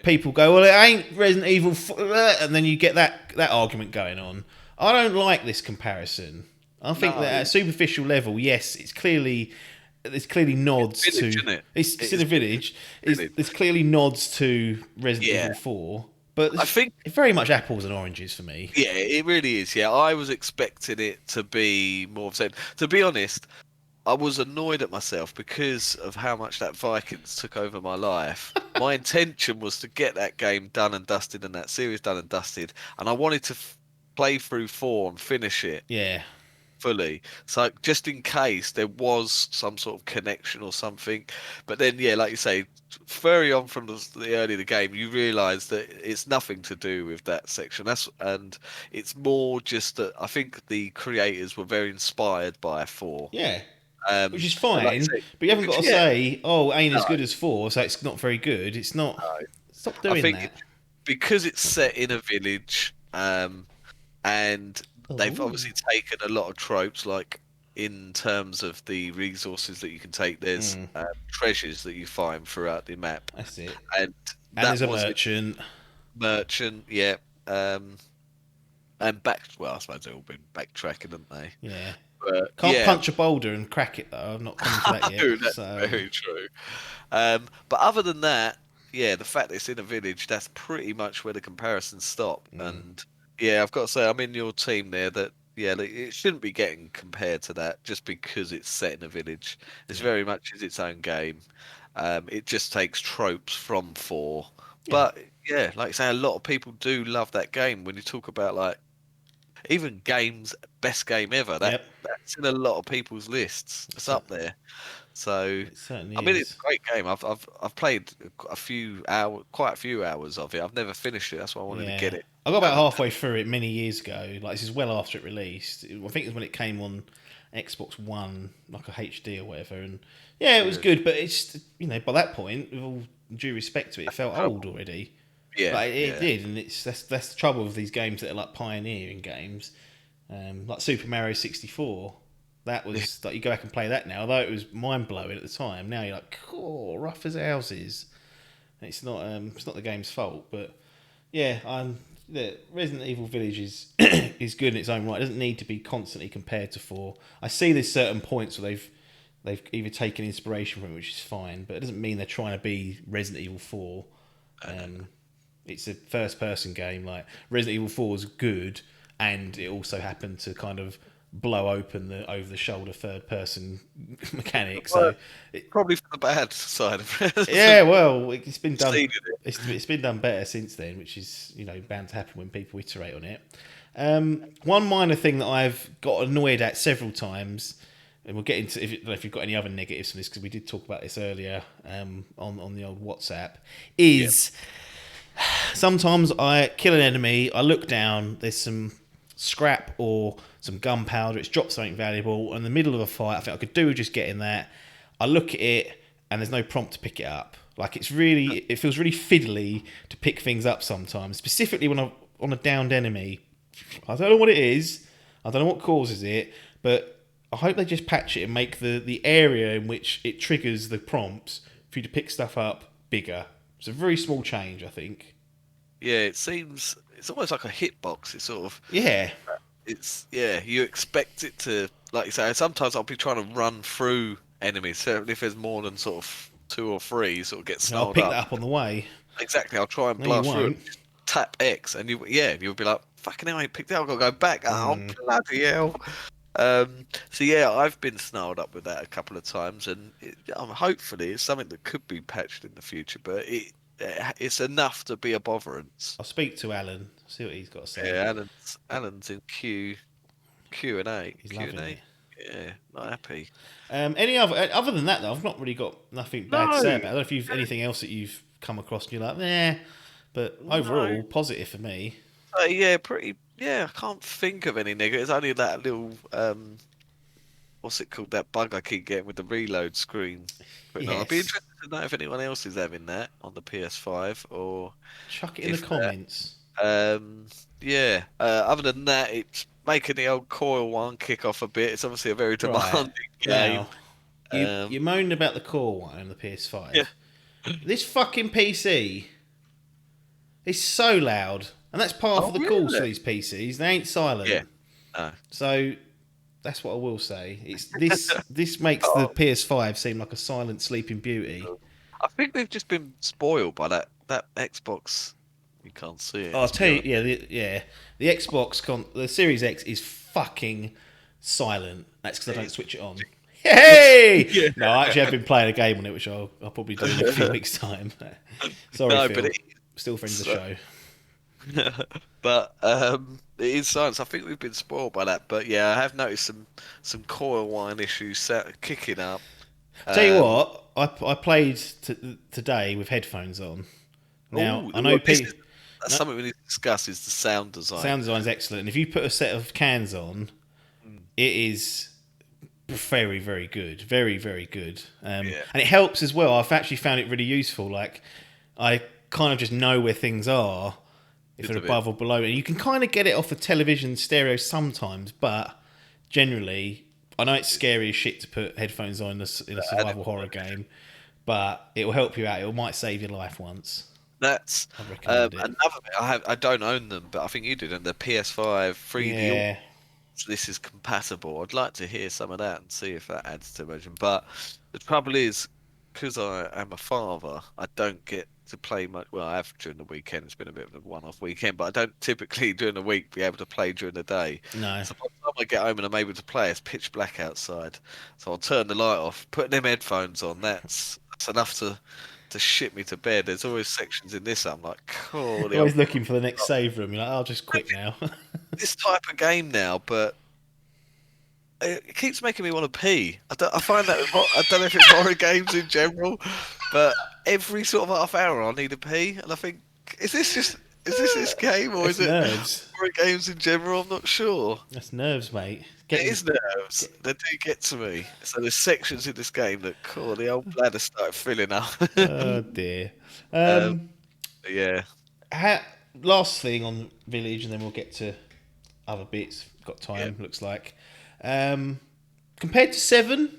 people go, "Well, it ain't Resident Evil 4," and then you get that argument going on. I don't like this comparison. I think No. that at a superficial level, yes, there's clearly nods Village, to isn't it? it's in a village. Village. There's clearly nods to Resident Yeah. Evil 4, but I think it's very much apples and oranges for me. yeah, it really is. Yeah, I was expecting it to be more of the same. To be honest, I was annoyed at myself because of how much that Vikings took over my life. My intention was to get that game done and dusted and that series done and dusted, and I wanted to play through 4 and finish it Yeah. fully. So just in case there was some sort of connection or something. But then, yeah, like you say, very on from the early of the game, you realise that it's nothing to do with that section. And it's more just that I think the creators were very inspired by 4. Yeah. Which is And fine, like you say, but you haven't got to yeah, say, "Oh, it ain't as no, good as 4, so it's not very good." It's not. no. Stop I doing think that. because it's set in a village, and they've Oh. obviously taken a lot of tropes, like in terms of the resources that you can take. There's treasures that you find throughout the map, That's it. and And that there's a was merchant. Merchant, yeah. And well, I suppose they've all been backtracking, haven't they? Yeah. But Can't yeah, punch a boulder and crack it though. I'm not coming to that yet. no, that's So very true. But other than that, yeah, the fact that it's in a village, that's pretty much where the comparisons stop. And yeah, I've got to say, I'm in your team there. That yeah, like, it shouldn't be getting compared to that just because it's set in a village. It's very much is its own game. It just takes tropes from four. yeah. But yeah, like I say, a lot of people do love that game. When you talk about like even games best game ever, Yep. that's in a lot of people's lists. It's up there. So, It certainly I mean, it's is. a great game. I've played quite a few hours of it. I've never finished it. That's why I wanted to Yeah. get it. I got about done. halfway through it many years ago. Like this is well after it released. I think it was when it came on Xbox One, like a HD or whatever. And yeah, it was good, but it's by that point, with all due respect to it, it felt old already. Yeah, Like it yeah. did, and that's the trouble with these games that are like pioneering games, like Super Mario 64. That was like you go back and play that now, although it was mind blowing at the time. Now you're like, cool, rough as houses. It's not the game's fault, but yeah, the Resident Evil Village is is good in its own right. It doesn't need to be constantly compared to four. I see there's certain points where they've either taken inspiration from it, which is fine, but it doesn't mean they're trying to be Resident Evil 4. It's a first person game. Like Resident Evil 4 is good, and it also happened to kind of blow open the over the shoulder third person mechanic. So Well, probably for the bad side of it. yeah, well, it's been done. Exceeded it. It's been done better since then, which is bound to happen when people iterate on it. One minor thing that I've got annoyed at several times, and we'll get into if you've got any other negatives from this because we did talk about this earlier on the old WhatsApp, is sometimes I kill an enemy, I look down, there's some scrap or some gunpowder, it's dropped something valuable, in the middle of a fight, I think I could do with just getting that. I look at it and there's no prompt to pick it up. Like it feels really fiddly to pick things up sometimes, specifically when I'm on a downed enemy. I don't know what it is, I don't know what causes it, but I hope they just patch it and make the area in which it triggers the prompts for you to pick stuff up bigger. It's a very small change, I think. Yeah, it seems it's almost like a hitbox. It's sort of Yeah. you expect it to, like you say. Sometimes I'll be trying to run through enemies. Certainly, if there's more than sort of two or three, you sort of get I'll snarled pick up. that up on the way. Exactly, I'll try and No, you blast through. won't. It, tap X, and you'll be like, "Fucking hell, I ain't picked it up. I've got to go back." Oh bloody hell! So yeah, I've been snarled up with that a couple of times, and hopefully it's something that could be patched in the future. But it's enough to be a botherance. I'll speak to Alan, see what he's got to say. Yeah, Alan's in Q and A. He's Q and loving A. it. Yeah, not happy. Any other than that though, I've not really got nothing bad to say No. about it. I don't know if you've anything else that you've come across and you're like, nah. But overall, positive for me. Yeah, pretty. Yeah, I can't think of any negatives. Only that little what's it called? That bug I keep getting with the reload screen. But no, I'd be Yes. interested to know if anyone else is having that on the PS5 or Chuck it in the if comments. yeah. Other than that, it's making the old coil one kick off a bit. It's obviously a very demanding game. Now, you moaned about the core one on the PS5. Yeah. This fucking PC is so loud. And that's part of the calls for really? these PCs. They ain't silent. Yeah. No. So that's what I will say. It's this makes the PS5 seem like a silent sleeping beauty. I think they've just been spoiled by that Xbox. You can't see it. I'll let's tell be you, honest. the Xbox, the Series X is fucking silent. That's because I don't switch it on. Hey! Yeah. No, I actually have been playing a game on it, which I'll probably do in a few weeks' time. Sorry, No, Phil. but Still friends of the show. but it is science. I think we've been spoiled by that. But yeah, I have noticed some coil wine issues kicking up. Tell you what, I played today with headphones on. Now Ooh, I know well, people. that's something we need to discuss is the sound design. Sound design's excellent, and if you put a set of cans on, it is very, very good. Very, very good. And it helps as well. I've actually found it really useful. Like, I kind of just know where things are, if they're above or below. And you can kind of get it off the television stereo sometimes, but generally, I know it's scary as shit to put headphones on in a survival horror game, but it will help you out. It might save your life once. That's I'd recommend it. another. I don't own them, but I think you did. And the PS5 3D. Yeah. This is compatible. I'd like to hear some of that and see if that adds to immersion. But the trouble is, because I am a father, I don't get to play much. Well, I have during the weekend. It's been a bit of a one-off weekend, but I don't typically during the week be able to play during the day. No. So by the time I get home and I'm able to play, it's pitch black outside. So I'll turn the light off, put them headphones on. That's enough to shit me to bed. There's always sections in this. I'm like, oh, Always looking for the next save room. You're like, I'll just quit now. this type of game now, but it keeps making me want to pee. I find that I don't know if it's horror games in general, but every sort of half hour I need a pee, and I think, is this game or It's is it nerves. horror games in general? I'm not sure. That's nerves, mate. It is nerves. They do get to me. So there's sections in this game that, cool, the old bladder started filling up. Oh dear. Yeah. Last thing on Village, and then we'll get to other bits. Got time, looks like. Compared to 7,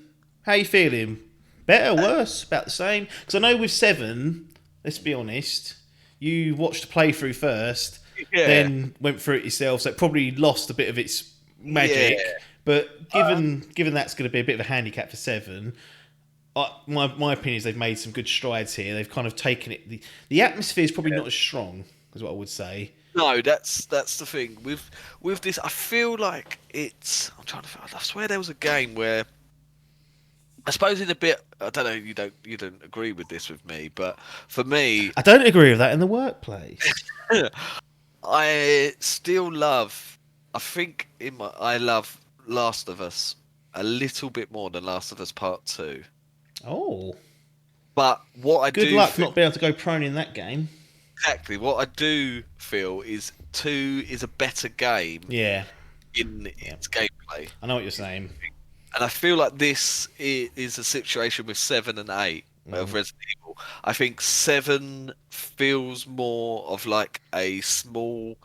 how you feeling? Better, worse, about the same? Because I know with 7, let's be honest, you watched the playthrough first, then went through it yourself, so it probably lost a bit of its magic. Yeah. But given that's going to be a bit of a handicap for 7, my opinion is they've made some good strides here. They've kind of taken it. The atmosphere is probably not as strong, is what I would say. No, that's the thing with this. I feel like it's. I'm trying to. I swear there was a game where. I suppose in a bit. I don't know. You don't agree with this with me, but for me, I don't agree with that in the workplace. I still love. I love Last of Us a little bit more than Last of Us Part 2. Oh, But what I good do luck feel, not being able to go prone in that game. exactly what I do feel is 2 is a better game Yeah, in its gameplay. I know what you're saying. And I feel like this is a situation with 7 and 8 of Resident Evil. I think 7 feels more of like a small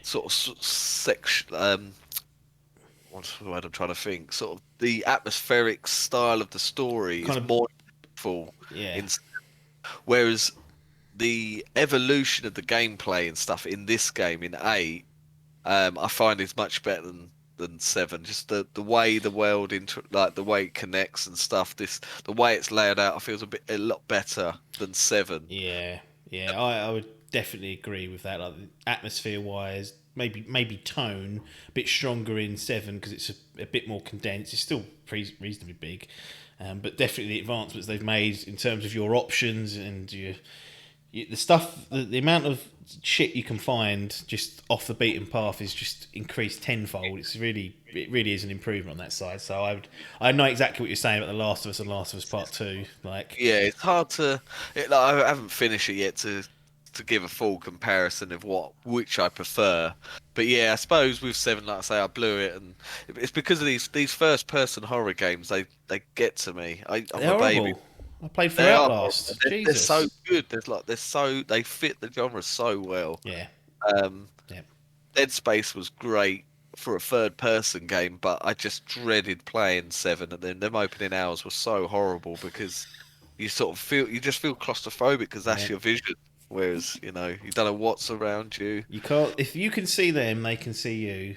sort of section. What's the word I'm trying to think? Sort of the atmospheric style of the story Kind is of- more full. Yeah. Whereas the evolution of the gameplay and stuff in this game in 8, I find is much better than 7. Just the way the world like the way it connects and stuff. The way it's laid out, I feel a lot better than 7. Yeah, I would definitely agree with that. Like atmosphere wise, maybe tone a bit stronger in 7 because it's a bit more condensed. It's still reasonably big, but definitely the advancements they've made in terms of your options and the stuff, the amount of shit you can find just off the beaten path is just increased tenfold. It really is an improvement on that side. So I know exactly what you're saying about The Last of Us and Last of Us Part 2. Like, Yeah, it's hard to. I haven't finished it yet to give a full comparison of which I prefer. But yeah, I suppose with 7, like I say, I blew it, and it's because of these first person horror games. They get to me. I'm they're a baby. horrible. I played They through are. Outlast. They're Jesus. so good. They fit the genre so well. Yeah. Um, Yeah. Dead Space was great for a third person game, but I just dreaded playing 7, and then them opening hours were so horrible because you just feel claustrophobic because that's your vision. Whereas, you don't know what's around you. You can't. If you can see them, they can see you.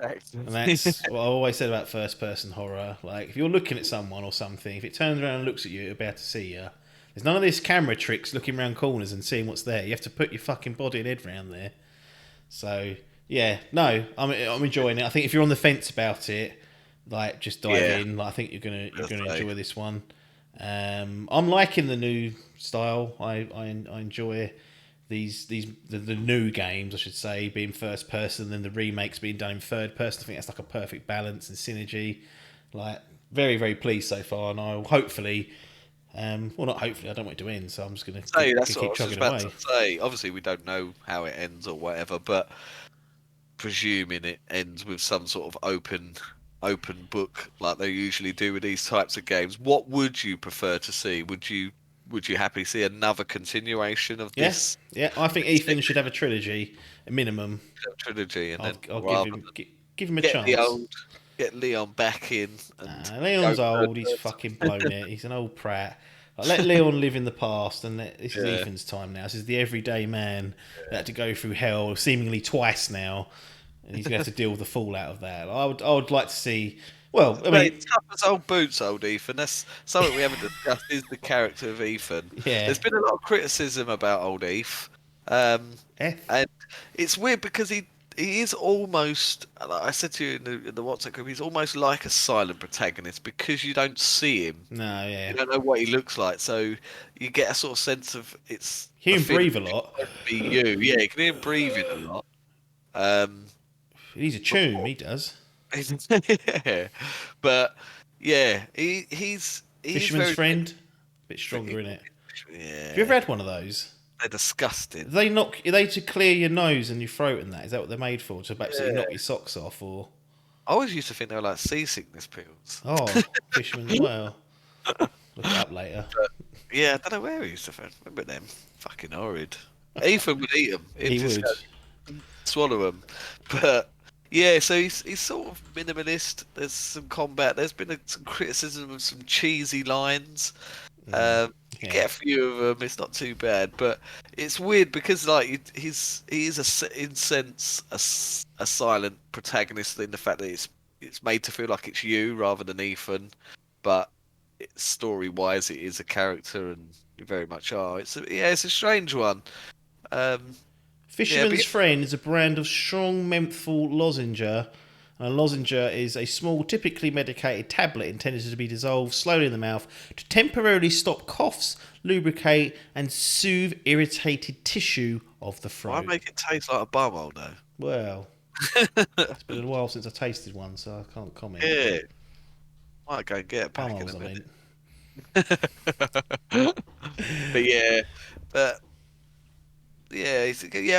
And that's what I always said about first-person horror. Like, if you're looking at someone or something, if it turns around and looks at you, it'll be able to see you. There's none of this camera tricks looking around corners and seeing what's there. You have to put your fucking body and head round there. So, yeah, no, I'm enjoying it. I think if you're on the fence about it, like, just dive in. Like, I think you're gonna enjoy this one. I'm liking the new style. I enjoy the new games, I should say, being first person, then the remakes being done in third person. I think that's like a perfect balance and synergy. Like, very, very pleased so far, and I'll hopefully, well, not hopefully, I don't want it to end, so I'm just going to keep chugging away. To say. Obviously, we don't know how it ends or whatever, but presuming it ends with some sort of open book like they usually do with these types of games, what would you prefer to see? Would you happily see another continuation of this? Yeah, I think Ethan should have a trilogy, a minimum. Trilogy, and I'll give him a chance. Get Leon back in. And Leon's old. He's fucking blown it. He's an old prat. Like, let Leon live in the past, and this is Yeah. Ethan's time now. This is the everyday man that had to go through hell seemingly twice now, and he's going to have to deal with the fallout of that. I would like to see. Well, I mean, Mate, tough as old boots, old Ethan. That's something we haven't discussed. Is the character of Ethan? yeah, There's been a lot of criticism about old Eth, um, F. and it's weird because he is almost. Like I said to you in the WhatsApp group, he's almost like a silent protagonist because you don't see him. No, yeah. You don't know what he looks like, so you get a sort of sense of it's. Hear a him feeling breathe a lot. it could be you, yeah. You can hear him breathing a lot. He's a tune. He does. Yeah, but yeah, he's Fisherman's very friend. A bit stronger in it. yeah. Have you ever had one of those? They're disgusting. Are they to clear your nose and your throat and that? Is that what they're made for? To absolutely Yeah. knock your socks off, or I always used to think they were like seasickness pills. oh, fisherman's well. Look it up later. Yeah, I don't know where he used to remember them. Fucking horrid. Ethan would eat them. He would. Swallow them, but. Yeah, so he's sort of minimalist. There's some combat. There's been some criticism of some cheesy lines. You Yeah. get a few of them. It's not too bad, but it's weird because like he is in sense a silent protagonist in the fact that it's made to feel like it's you rather than Ethan, but story wise it is a character and you very much are. It's a strange one. Fisherman's but- Friend is a brand of strong menthol lozenge. And a lozenge is a small, typically medicated tablet intended to be dissolved slowly in the mouth to temporarily stop coughs, lubricate, and soothe irritated tissue of the Why throat. make it taste like a bumhole though? Well, it's been a while since I tasted one, so I can't comment. Yeah. Might go and get a pack in Bumholes, a I minute. mean. But yeah, but I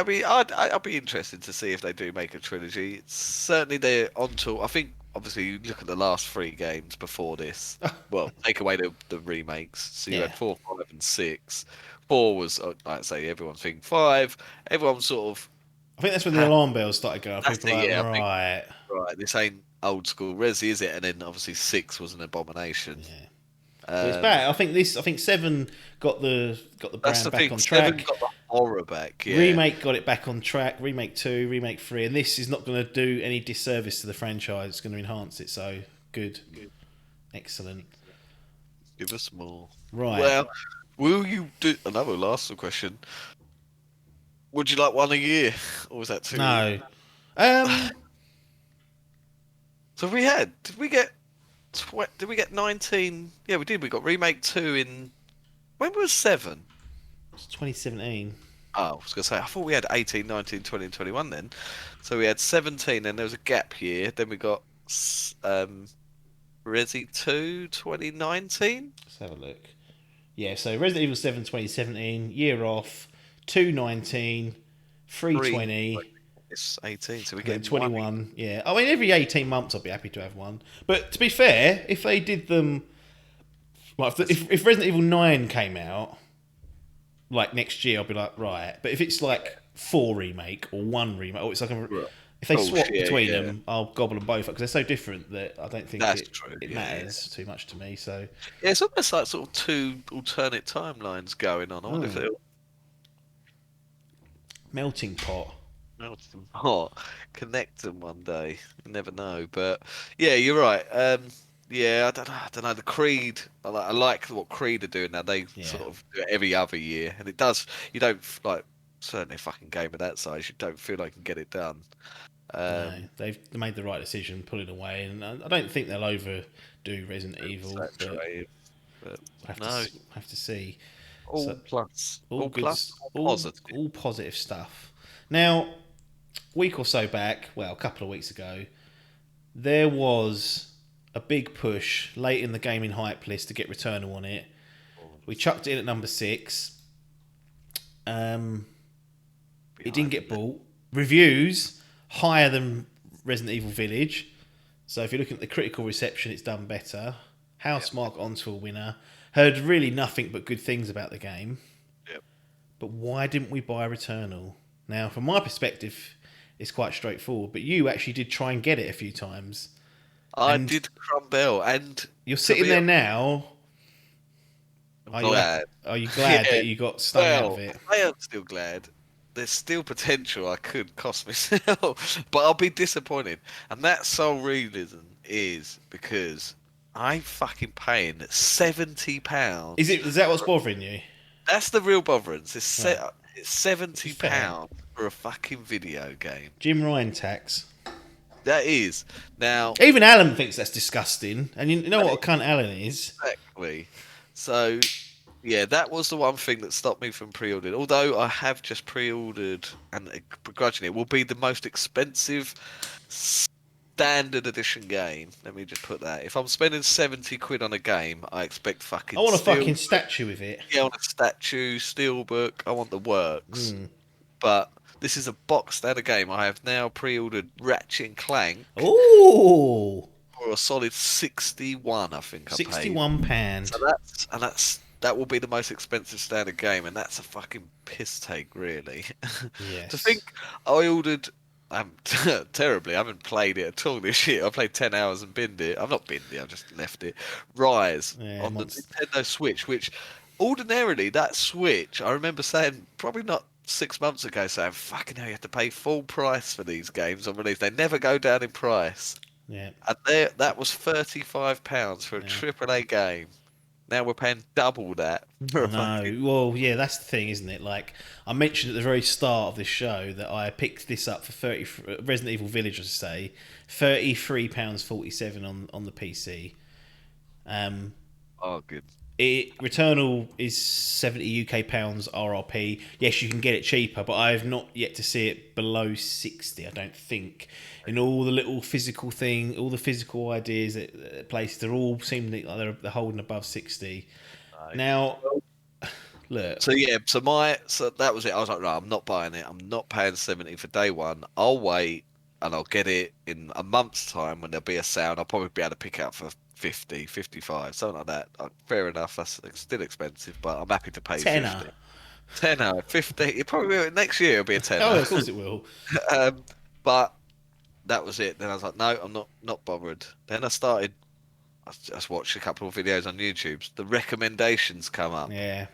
mean, I'd be interested to see if they do make a trilogy. It's certainly they're onto. I think obviously you look at the last 3 games before this. Well, take away the remakes. So you had Yeah. 4, 5, and 6. 4 was, like I say, everyone's thinking 5. Everyone's sort of I think that's when the alarm bells started going off. That's People it, were like, yeah, I think- right. right. This ain't old school Resi, is it? And then obviously 6 was an abomination. Yeah. But it's bad. I think 7 got the That's brand the back thing. on 7 track. got the horror back. Yeah. Remake got it back on track. Remake 2, Remake 3, and this is not going to do any disservice to the franchise. It's going to enhance it. So good. Excellent. Give us more. Right. Well, will you do another last question? Would you like one a year, or was that too? No. So did we get 19? Yeah, we did. We got remake 2 in. When was 7? It's 2017. Oh, I was gonna say I thought we had 18, 19, 20, and 21 then. So we had 17, then there was a gap year. Then we got Resi 2 2019. Let's have a look. Yeah, so Resident Evil 7 2017, year off, 219, 320, It's 18, so we and get then 21. Yeah, I mean, every 18 months I'd be happy to have one. But to be fair, if they did them. Like, if Resident Evil 9 came out, like next year, I'll be like, right. But if it's like 4 remake or 1 remake, or it's like if they swap between them, I'll gobble them both up because they're so different that I don't think it matters too much to me. So yeah, it's almost like sort of 2 alternate timelines going on. I wonder if they'll melting pot. melting pot connect them one day. You never know, but yeah, you're right. Yeah, I don't know. The Creed, I like what Creed are doing now. They sort of do it every other year, and it does. You don't like certainly a fucking game of that size. You don't feel like you can get it done. No, they've made the right decision pulling away, and I don't think they'll overdo Resident Evil. But have to see. All plus, all good, plus, all positive. All positive stuff. Now, a week or so back, well, a couple of weeks ago, there was a big push late in the gaming hype list to get Returnal on it. We chucked it in at number 6. It didn't get bought. Reviews higher than Resident Evil Village. So if you're looking at the critical reception, it's done better. Housemarque onto a winner. Heard really nothing but good things about the game. Yep. But why didn't we buy Returnal? Now, from my perspective, it's quite straightforward. But you actually did try and get it a few times. I did crumble, and You're sitting there now I'm glad. Are you glad Yeah. that you got stung out of it? I am still glad. There's still potential I could cost myself, but I'll be disappointed. And that sole reason is because I'm fucking paying £70. Is that what's bothering you? That's the real botherance. Right. It's £70 Fair. for a fucking video game. Jim Ryan tax. That is now Even Alan thinks that's disgusting, and you know what a cunt Alan is. exactly. So yeah, that was the one thing that stopped me from pre-ordering. Although I have just pre-ordered, and begrudgingly, it will be the most expensive standard edition game. Let me just put that. If I'm spending £70 on a game, I expect fucking. I want a steel fucking statue with it. Yeah, I want a statue, steelbook. I want the works. But this is a box standard game. I have now pre-ordered Ratchet and Clank Ooh, for a solid 61. I think I paid. £61. So that will be the most expensive standard game, and that's a fucking piss take, really. Yes. To think I ordered. I'm terribly. I haven't played it at all this year. I played 10 hours and binned it. I've not binned it. I've just left it. Rise on the Nintendo Switch, which ordinarily that Switch, I remember saying probably not 6 months ago, saying fucking hell, you have to pay full price for these games on release. They never go down in price. Yeah. And that was £35 for a AAA game. Now we're paying double that. No, well, yeah, that's the thing, isn't it? Like I mentioned at the very start of this show that I picked this up for Resident Evil Village, I say, £33.47 on the PC. Oh, good. Returnal is 70 UK pounds RRP. Yes, you can get it cheaper, but I have not yet to see it below 60. I don't think. In all the little physical all the physical ideas at places, they're all seem like they're holding above 60. Right. Now, look. So that was it. I was like, right, I'm not buying it. I'm not paying 70 for day one. I'll wait and I'll get it in a month's time when there'll be a sale. I'll probably be able to pick it up for 50, 55, something like that. Fair enough. That's still expensive, but I'm happy to pay Tenner. 50. Tenner, 50. It probably will, next year it'll be a tenner. Oh, of course it will. But that was it. Then I was like, no, I'm not bothered. Then I just watched a couple of videos on YouTube. The recommendations come up. Yeah.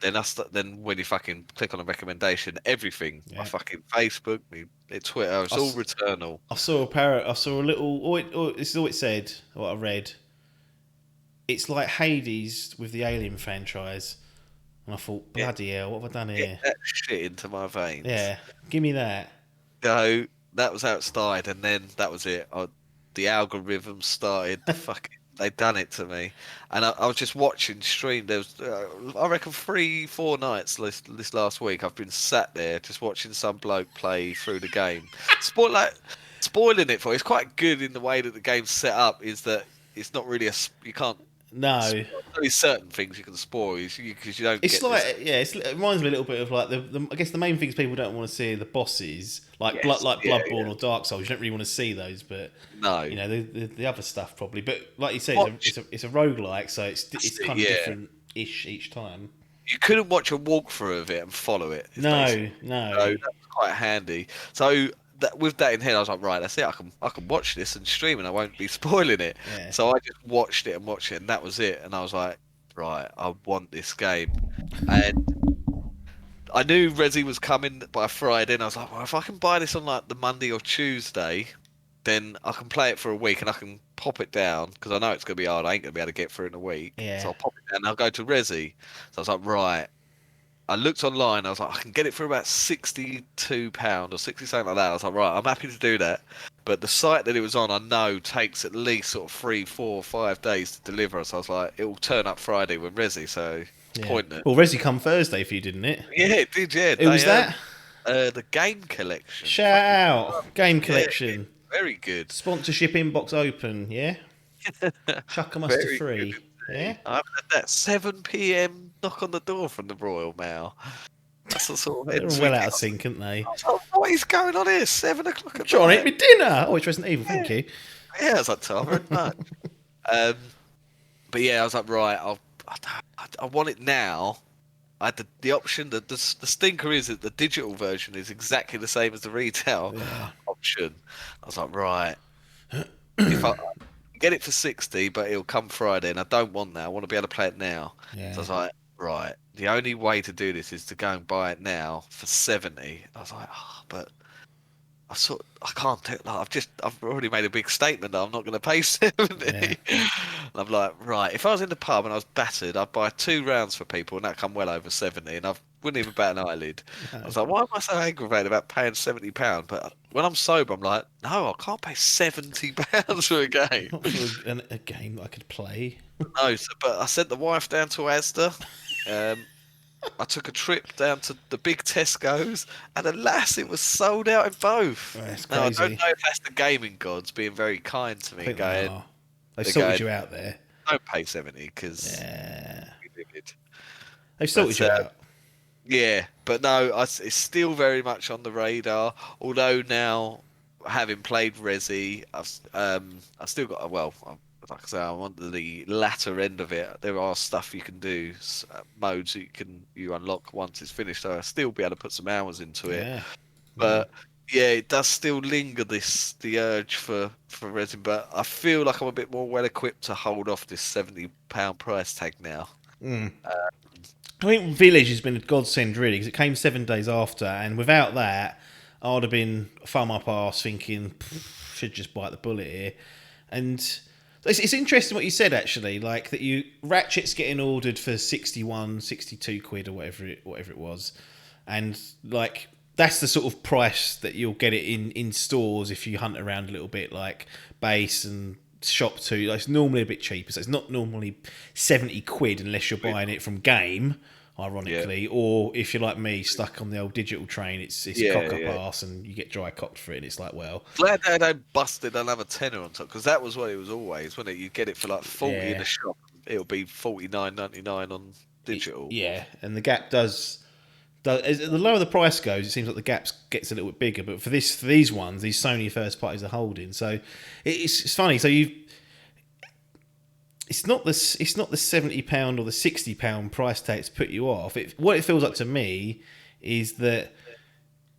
Then when you fucking click on a recommendation, everything, my fucking Facebook, my Twitter, it's all Returnal. I saw a little. This is all it said. What I read. It's like Hades with the Alien franchise, and I thought, bloody hell, what have I done here? Get that shit into my veins. Yeah, give me that. So that was how it started, and then that was it. The algorithm started. Fucking, they done it to me, and I was just watching stream. There was, I reckon, 3-4 nights this last week. I've been sat there just watching some bloke play through the game. Spoiling it for you. It's quite good in the way that the game's set up. Is that it's not really you can't. No, only certain things you can spoil because you don't. It's get like it reminds me a little bit of like the I guess the main things people don't want to see are the bosses like Bloodborne or Dark Souls. You don't really want to see those, but no, you know the other stuff probably. But like you said, it's a roguelike, so it's kind of different-ish each time. You couldn't watch a walkthrough of it and follow it. No. So that's quite handy. So. With that in head, I was like, right, that's it. I can watch this and stream, and I won't be spoiling it. Yeah. So I just watched it, and that was it. And I was like, right, I want this game. And I knew Resi was coming by Friday, and I was like, well, if I can buy this on like the Monday or Tuesday, then I can play it for a week, and I can pop it down because I know it's gonna be hard. I ain't gonna be able to get through it in a week. Yeah. So I'll pop it down, and I'll go to Resi. So I was like, right. I looked online. I was like, I can get it for about £62 or 60 something like that. I was like, right, I'm happy to do that. But the site that it was on, I know takes at least sort of 3, 4, 5 days to deliver. So I was like, it will turn up Friday with Resi. So it's pointless. Well, Resi come Thursday for you, didn't it? Yeah, it did. Yeah. Who was that? The Game Collection. Shout out, Game Collection. Yeah, very good. Sponsorship inbox open. Yeah. Chuck 'em us to free. Yeah. I haven't had that 7 p.m. knock on the door from the Royal Mail. That's the sort of They're well out of sync, aren't they? I was like, what is going on here? 7 o'clock at John, night. eat me dinner. Oh, it's Resident Evil. Thank you. Yeah, I was like, Tom, very much. But yeah, I was like, right, I want it now. I had the option. The stinker is that the digital version is exactly the same as the retail option. I was like, right, if I get it for 60, but it'll come Friday, and I don't want that. I want to be able to play it now. Yeah. So I was like, right, the only way to do this is to go and buy it now for 70. I was like, oh, but I can't do it. Like, I've already made a big statement that I'm not going to pay 70. Yeah. And I'm like, right, if I was in the pub and I was battered, I'd buy 2 rounds for people and that'd come well over 70, and I wouldn't even bat an eyelid. I was like, why am I so aggravated about paying £70? But when I'm sober, I'm like, no, I can't pay £70 for a game. Not for a game that I could play. No, but I sent the wife down to Asda. I took a trip down to the big Tesco's, and alas, it was sold out in both. That's Now, I crazy. don't know if that's the gaming gods being very kind to me, I think going, they are. They they're sorted going, you out there. don't pay 70 because Yeah. we did. They've sorted But, you out. yeah, but no, it's still very much on the radar. Although now, having played Resi, I've still got like I say, I'm on the latter end of it. There are stuff you can do, modes you unlock once it's finished. So I'll still be able to put some hours into it. Yeah. But yeah, it does still linger the urge for Resi. But I feel like I'm a bit more well equipped to hold off this £70 price tag now. I think Village has been a godsend, really, because it came 7 days after, and without that, I would have been thumb up arse thinking, should just bite the bullet here. And it's interesting what you said, actually, like that Ratchet's getting ordered for 61, 62 quid or whatever it was, and like that's the sort of price that you'll get it in stores if you hunt around a little bit, like Base and Shop 2. Like, it's normally a bit cheaper, so it's not normally 70 quid unless you're buying it from Game, ironically, or if you're like me, stuck on the old digital train, it's cock up arse and you get dry cocked for it, and it's like, well, Glad they busted another tenner on top, because that was what it was always, wasn't it? You get it for like 40 in the shop, it'll be 49.99 on digital. Yeah, and the gap does as the lower the price goes, it seems like the gap gets a little bit bigger. But for these ones, these Sony first parties are holding. So it's funny. So it's not the £70 or the £60 price tag that's put you off. What it feels like to me is that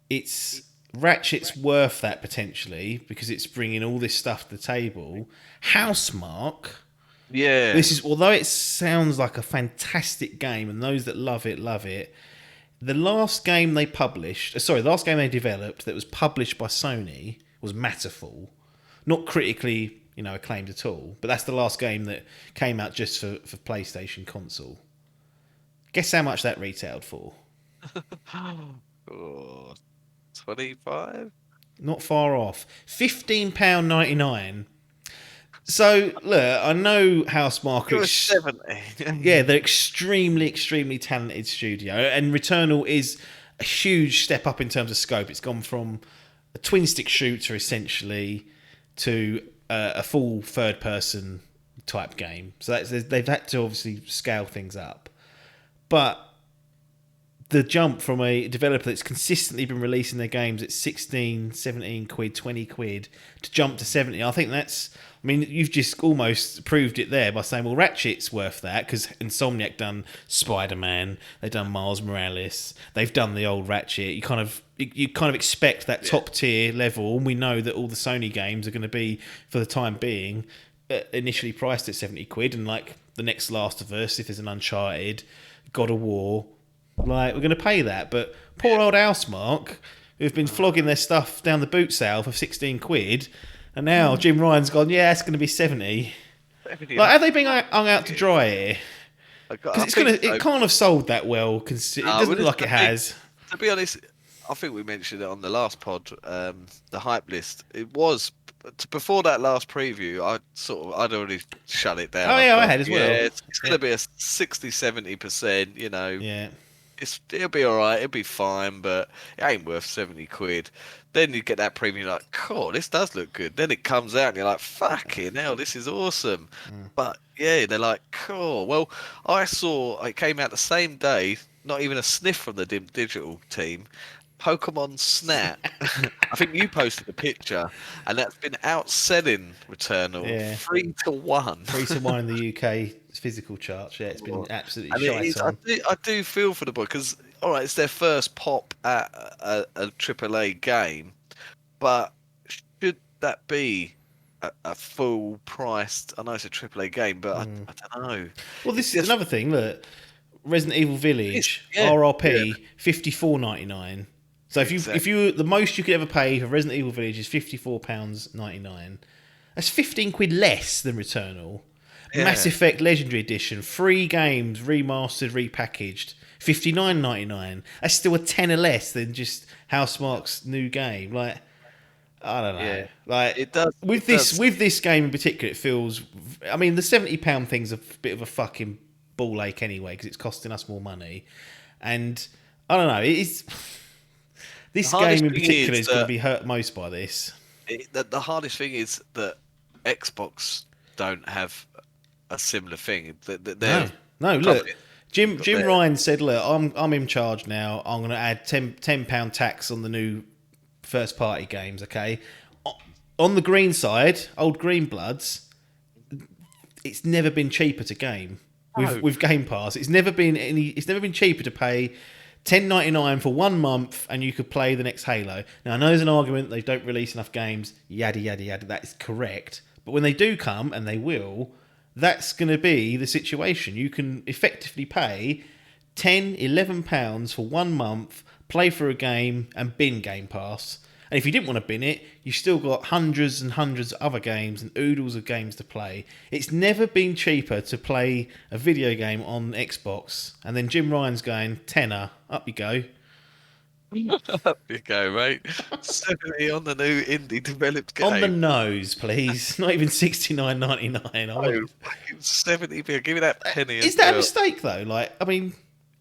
it's Ratchet's worth that potentially, because it's bringing all this stuff to the table. Housemarque. Yeah. This is, although it sounds like a fantastic game, and those that love it. The last game they developed that was published by Sony was Matterfall. Not critically, acclaimed at all, but that's the last game that came out just for PlayStation console. Guess how much that retailed for? Oh, 25? Not far off. £15.99. So, look, I know Housemarque It was 70. yeah, they're extremely, extremely talented studio, and Returnal is a huge step up in terms of scope. It's gone from a twin stick shooter essentially to a full third person type game. So they've had to obviously scale things up, but the jump from a developer that's consistently been releasing their games at 16, 17 quid, 20 quid to jump to 70, I think you've just almost proved it there by saying, well, Ratchet's worth that, because Insomniac done Spider-Man, they've done Miles Morales, they've done the old Ratchet. You kind of expect that top tier level, and we know that all the Sony games are going to be, for the time being, initially priced at 70 quid, and like the next Last of Us, if there's an Uncharted, God of War, like, we're going to pay that. But poor old Housemarque, who've been flogging their stuff down the boot sale for 16 quid, and now Jim Ryan's gone, yeah, it's going to be 70. Like, have they been hung out to dry here? Because it can't have sold that well. It doesn't look like it has. To be honest, I think we mentioned it on the last pod, the hype list. It was before that last preview. I'd already shut it down. Oh yeah, I had as well. Yeah, it's going to be a 60-70%. Yeah. It'll be all right. It'll be fine, but it ain't worth 70 quid. Then you get that preview, you're like, cool, this does look good. Then it comes out and you're like, fucking hell, this is awesome. But yeah, they're like, cool. Well, I saw it came out the same day, not even a sniff from the Dimp Digital team. Pokemon Snap. I think you posted a picture, and that's been outselling Returnal 3-1. 3-1 in the UK physical charts. Yeah, it's been absolutely shite on. I do feel for the boy, because all right, it's their first pop at a AAA game, but should that be a full priced? I know it's a AAA game, but I don't know. Well, this is another thing that Resident Evil Village Yeah, RRP £54.99. So if you the most you could ever pay for Resident Evil Village is £54.99. That's 15 quid less than Returnal. Yeah. Mass Effect Legendary Edition, 3 games remastered, repackaged, £59.99. That's still a tenner less than just Housemarque's new game. Like, I don't know. Yeah. Like It does. with this game in particular, it feels. I mean, the £70 thing's a bit of a fucking ball ache anyway because it's costing us more money, and I don't know. It is. This game in particular is going to be hurt most by this. The hardest thing is that Xbox don't have a similar thing. No. Look, Jim Ryan said, "Look, I'm in charge now. I'm going to add £10 tax on the new first party games." Okay, on the green side, old Green Bloods, it's never been cheaper to game with Game Pass. It's never been cheaper to pay $10.99 for 1 month, and you could play the next Halo. Now, I know there's an argument they don't release enough games, yada, yada, yada. That is correct. But when they do come, and they will, that's going to be the situation. You can effectively pay £10, £11 for 1 month, play for a game, and bin Game Pass. And if you didn't want to bin it, you've still got hundreds and hundreds of other games and oodles of games to play. It's never been cheaper to play a video game on Xbox. And then Jim Ryan's going, tenner, up you go. Up you go, mate. 70 on the new indie developed game. On the nose, please. Not even $69.99. Oh, 70. Give me that penny. Is that a mistake, though? Like, I mean...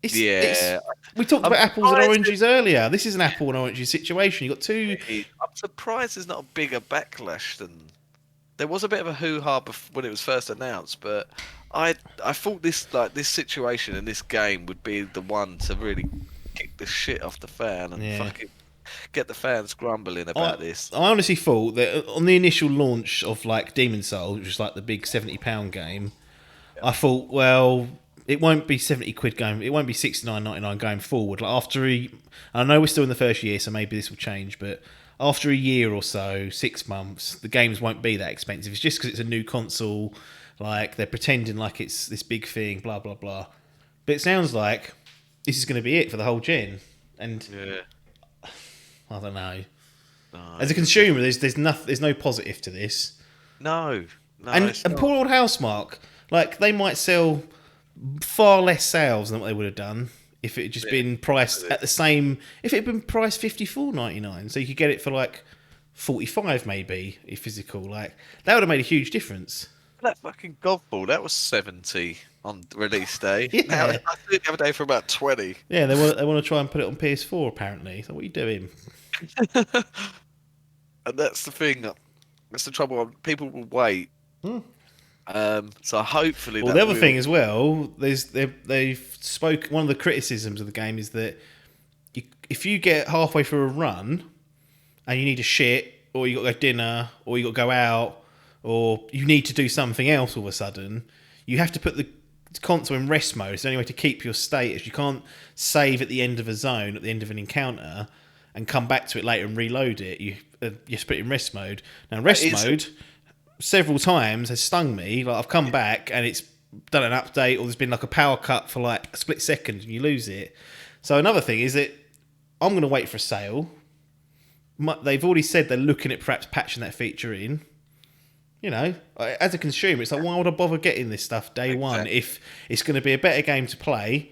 Yeah. We talked about apples and oranges earlier. This is an apple and oranges situation. You've got two... I'm surprised there's not a bigger backlash than... There was a bit of a hoo-ha when it was first announced, but I thought this situation and this game would be the one to really kick the shit off the fan and fucking get the fans grumbling about this. I honestly thought that on the initial launch of like Demon's Souls, which was like the big £70 game, I thought, well... It won't be 70 quid going. It won't be 69.99 going forward. Like I know we're still in the first year, so maybe this will change. But after a year or so, 6 months, the games won't be that expensive. It's just because it's a new console. Like they're pretending like it's this big thing. Blah blah blah. But it sounds like this is going to be it for the whole gen. And I don't know. No, as a consumer, there's no positive to this. No. And poor old Housemarque. Like they might sell far less sales than what they would have done if it had just been priced at the same. If it had been priced $54.99, so you could get it for like $45 maybe if physical. Like that would have made a huge difference. That fucking Godfall, that was 70 on release day. Yeah. Now, I did it the other day for about 20. Yeah, they want to try and put it on PS4 apparently. So what are you doing? And that's the thing. That's the trouble. People will wait. So hopefully. Well, the other thing as well, they've spoke. One of the criticisms of the game is that if you get halfway through a run and you need to shit, or you got to go dinner, or you got to go out, or you need to do something else all of a sudden, you have to put the console in rest mode. It's the only way to keep your status. You can't save at the end of a zone, at the end of an encounter, and come back to it later and reload it. You just put it in rest mode. Now, rest mode several times has stung me. Like I've come back and it's done an update, or there's been like a power cut for like a split second and you lose it. So another thing is that I'm going to wait for a sale. They've already said they're looking at perhaps patching that feature in. You know, as a consumer, it's like, why would I bother getting this stuff day one if it's going to be a better game to play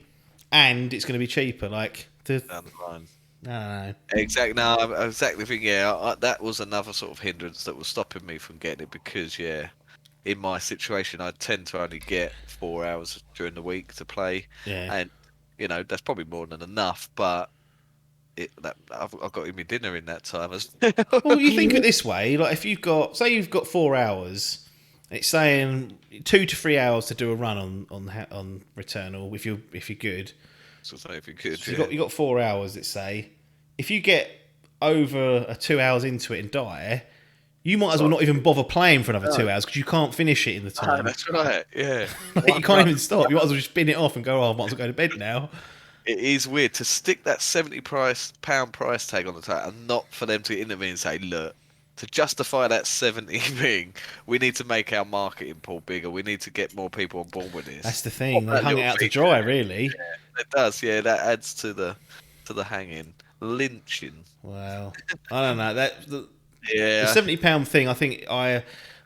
and it's going to be cheaper? Like, down the line. No. Exactly. No, exactly. Thing. Yeah, that was another sort of hindrance that was stopping me from getting it because, in my situation, I tend to only get 4 hours during the week to play, and that's probably more than enough. But I've got to eat my dinner in that time as well. Well, you think of it this way: like if you've got 4 hours, it's saying 2 to 3 hours to do a run on Returnal if you're good. So if you could, so you got 4 hours. Let's say if you get over 2 hours into it and die, you might as well not even bother playing for another 2 hours because you can't finish it in the time. That's right. Yeah, you can't even stop. You might as well just spin it off and go. Oh, I might as well go to bed now. It is weird to stick that £70 price tag on the title and not for them to intervene and say, look, to justify that 70 thing, we need to make our marketing pool bigger. We need to get more people on board with this. That's the thing. What They that hung it little out to feature dry, is. really. It does, yeah. That adds to the hanging, lynching. Wow. I don't know. The Yeah, £70 thing, I think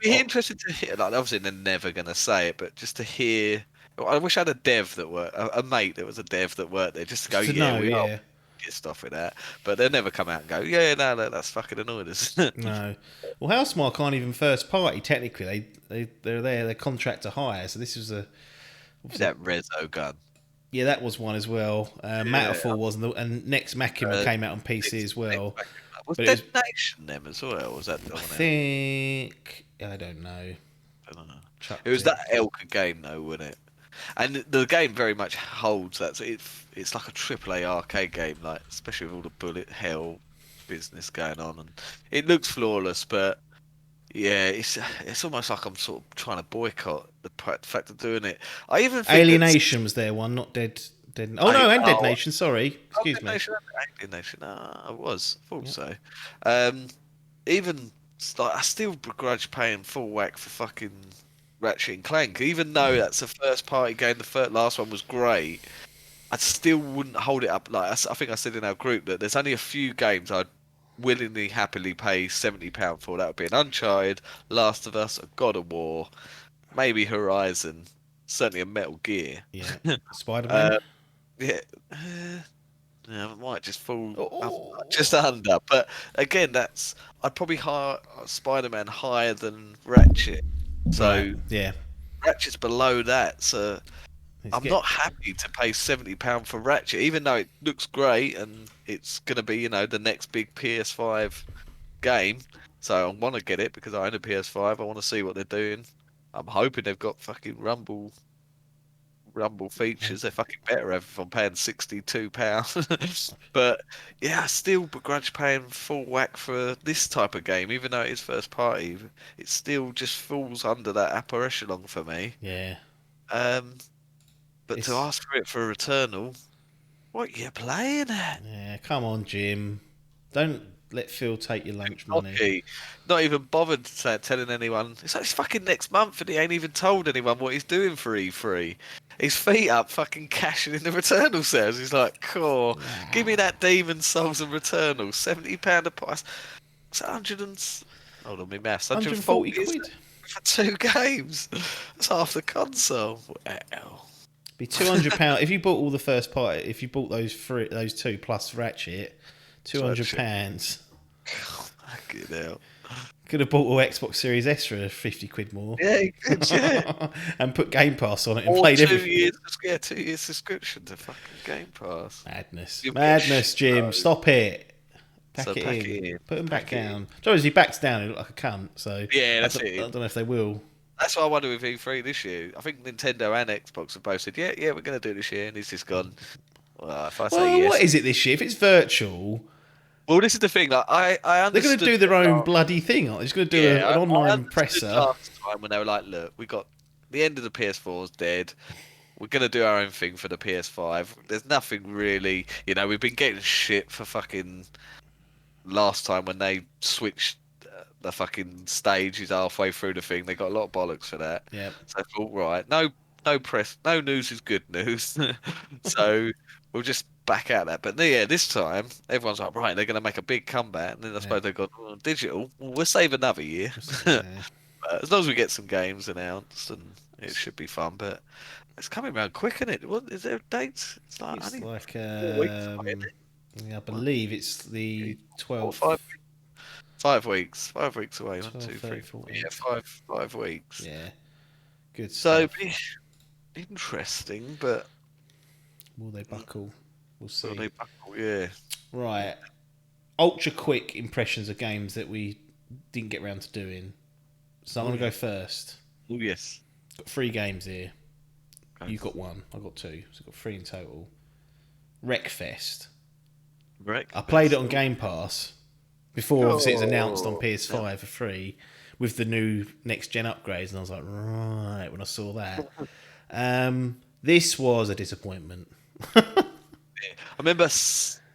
be interested to hear. Like, obviously, they're never going to say it, but just to hear. I wish I had a dev that worked, a mate that was a dev that worked there, just to go, to yeah, know, we are yeah. pissed off with that. But they'll never come out and go, yeah, no, that's fucking annoying us. No. Well, Housemarque aren't even first party, technically. They're there, they're contract to hire. So this was That Rezo gun. yeah, that was one as well. Matterfall wasn't, and Next Machina came out on PC as well. Was But Dead Nation them as well? Or was that the I one else? think I don't know. I don't know. Chucked It was that Elka game though, wasn't it? And the game very much holds that. So it's like a AAA arcade game, like especially with all the bullet hell business going on, and it looks flawless. But yeah, it's almost like I'm sort of trying to boycott the fact of doing it. I even think Alienation was there one, not Dead. Oh no, and Dead Nation. Sorry, excuse me. Alien Nation. I was. I thought so. Um, even like I still begrudge paying full whack for fucking Ratchet and Clank, even though that's a first party game. The last one was great. I still wouldn't hold it up. Like I think I said in our group that there's only a few games I'd willingly, happily pay £70 for. That would be an Uncharted, Last of Us, a God of War, maybe Horizon, certainly a Metal Gear. Yeah, Spider-Man. Yeah, yeah, it might just fall Oh. just under. But again, I'd probably hire Spider-Man higher than Ratchet. So Right, yeah, Ratchet's below that. So Let's I'm get- not happy to pay £70 for Ratchet, even though it looks great and it's going to be, the next big PS5 game. So I want to get it because I own a PS5. I want to see what they're doing. I'm hoping they've got fucking Rumble features. They're fucking better if I'm paying £62. But yeah, I still begrudge paying full whack for this type of game, even though it is first party. It still just falls under that upper echelon for me. yeah. But It's- to ask for it for Returnal, what you playing at? Yeah, come on, Jim. Don't let Phil take your lunch money. Okay. Not even bothered telling anyone. It's like it's fucking next month and he ain't even told anyone what he's doing for E3. His feet up fucking cashing in the Returnal sales. He's like, cool, give me that Demon Souls and Returnal. £70 a price. It's 100 and... Hold on, my maths. 140 quid. For 2 games. That's half the console. Wow. Be £200 if you bought all the first party. If you bought those two plus Ratchet, £200. Fucking hell. Could have bought all Xbox Series S for 50 quid more. Yeah, you could, yeah. And put Game Pass on it and Or played 2 everything. years, 2 years subscription to fucking Game Pass. Madness. You're Madness, Jim. no. Stop it. Pack So it pack in. it in. Put him back Pack it in. down. Joe, he backs down, he look like a cunt. So Yeah, that's I it. don't know if they will. That's what I wonder with E3 this year. I think Nintendo and Xbox have both said, yeah, we're going to do it this year. And he's just gone, well, if I say Well, yes. what is it this year? If it's virtual, Well, this is the thing. Like, I they're understood. going to do their own bloody thing. Aren't they? They're just going to do an I online understood presser. last time when they were like, look, we got the end of the PS4's dead. We're going to do our own thing for the PS5. There's nothing really, we've been getting shit for fucking last time when they switched the fucking stages halfway through the thing. They got a lot of bollocks for that. Yeah. So I thought, right, no press, no news is good news. So we'll just back out that. But yeah, this time everyone's like, right, they're going to make a big comeback. And then I suppose they've got digital. Well, we'll save another year. Yeah. But as long as we get some games announced, and it should be fun. But it's coming around quick, isn't it? What is there dates? It's like, It's only like 4 weeks away, isn't it? I believe it's the 4 or 12th. 5 weeks. 5 weeks away. 1, 2, 12, 3, 13, 4. 14. Yeah, five weeks. Yeah. Good So stuff. interesting, but Will they buckle? We'll see. will they buckle? Yeah. Right. Ultra quick impressions of games that we didn't get round to doing. So I'm going to go first. Oh yes. Got 3 games here. Okay. You've got 1. I've got 2. So I've got 3 in total. Wreckfest. Right. I played it on Game Pass before obviously it was announced on PS5 for free with the new next gen upgrades, and I was like, right, when I saw that. This was a disappointment. I remember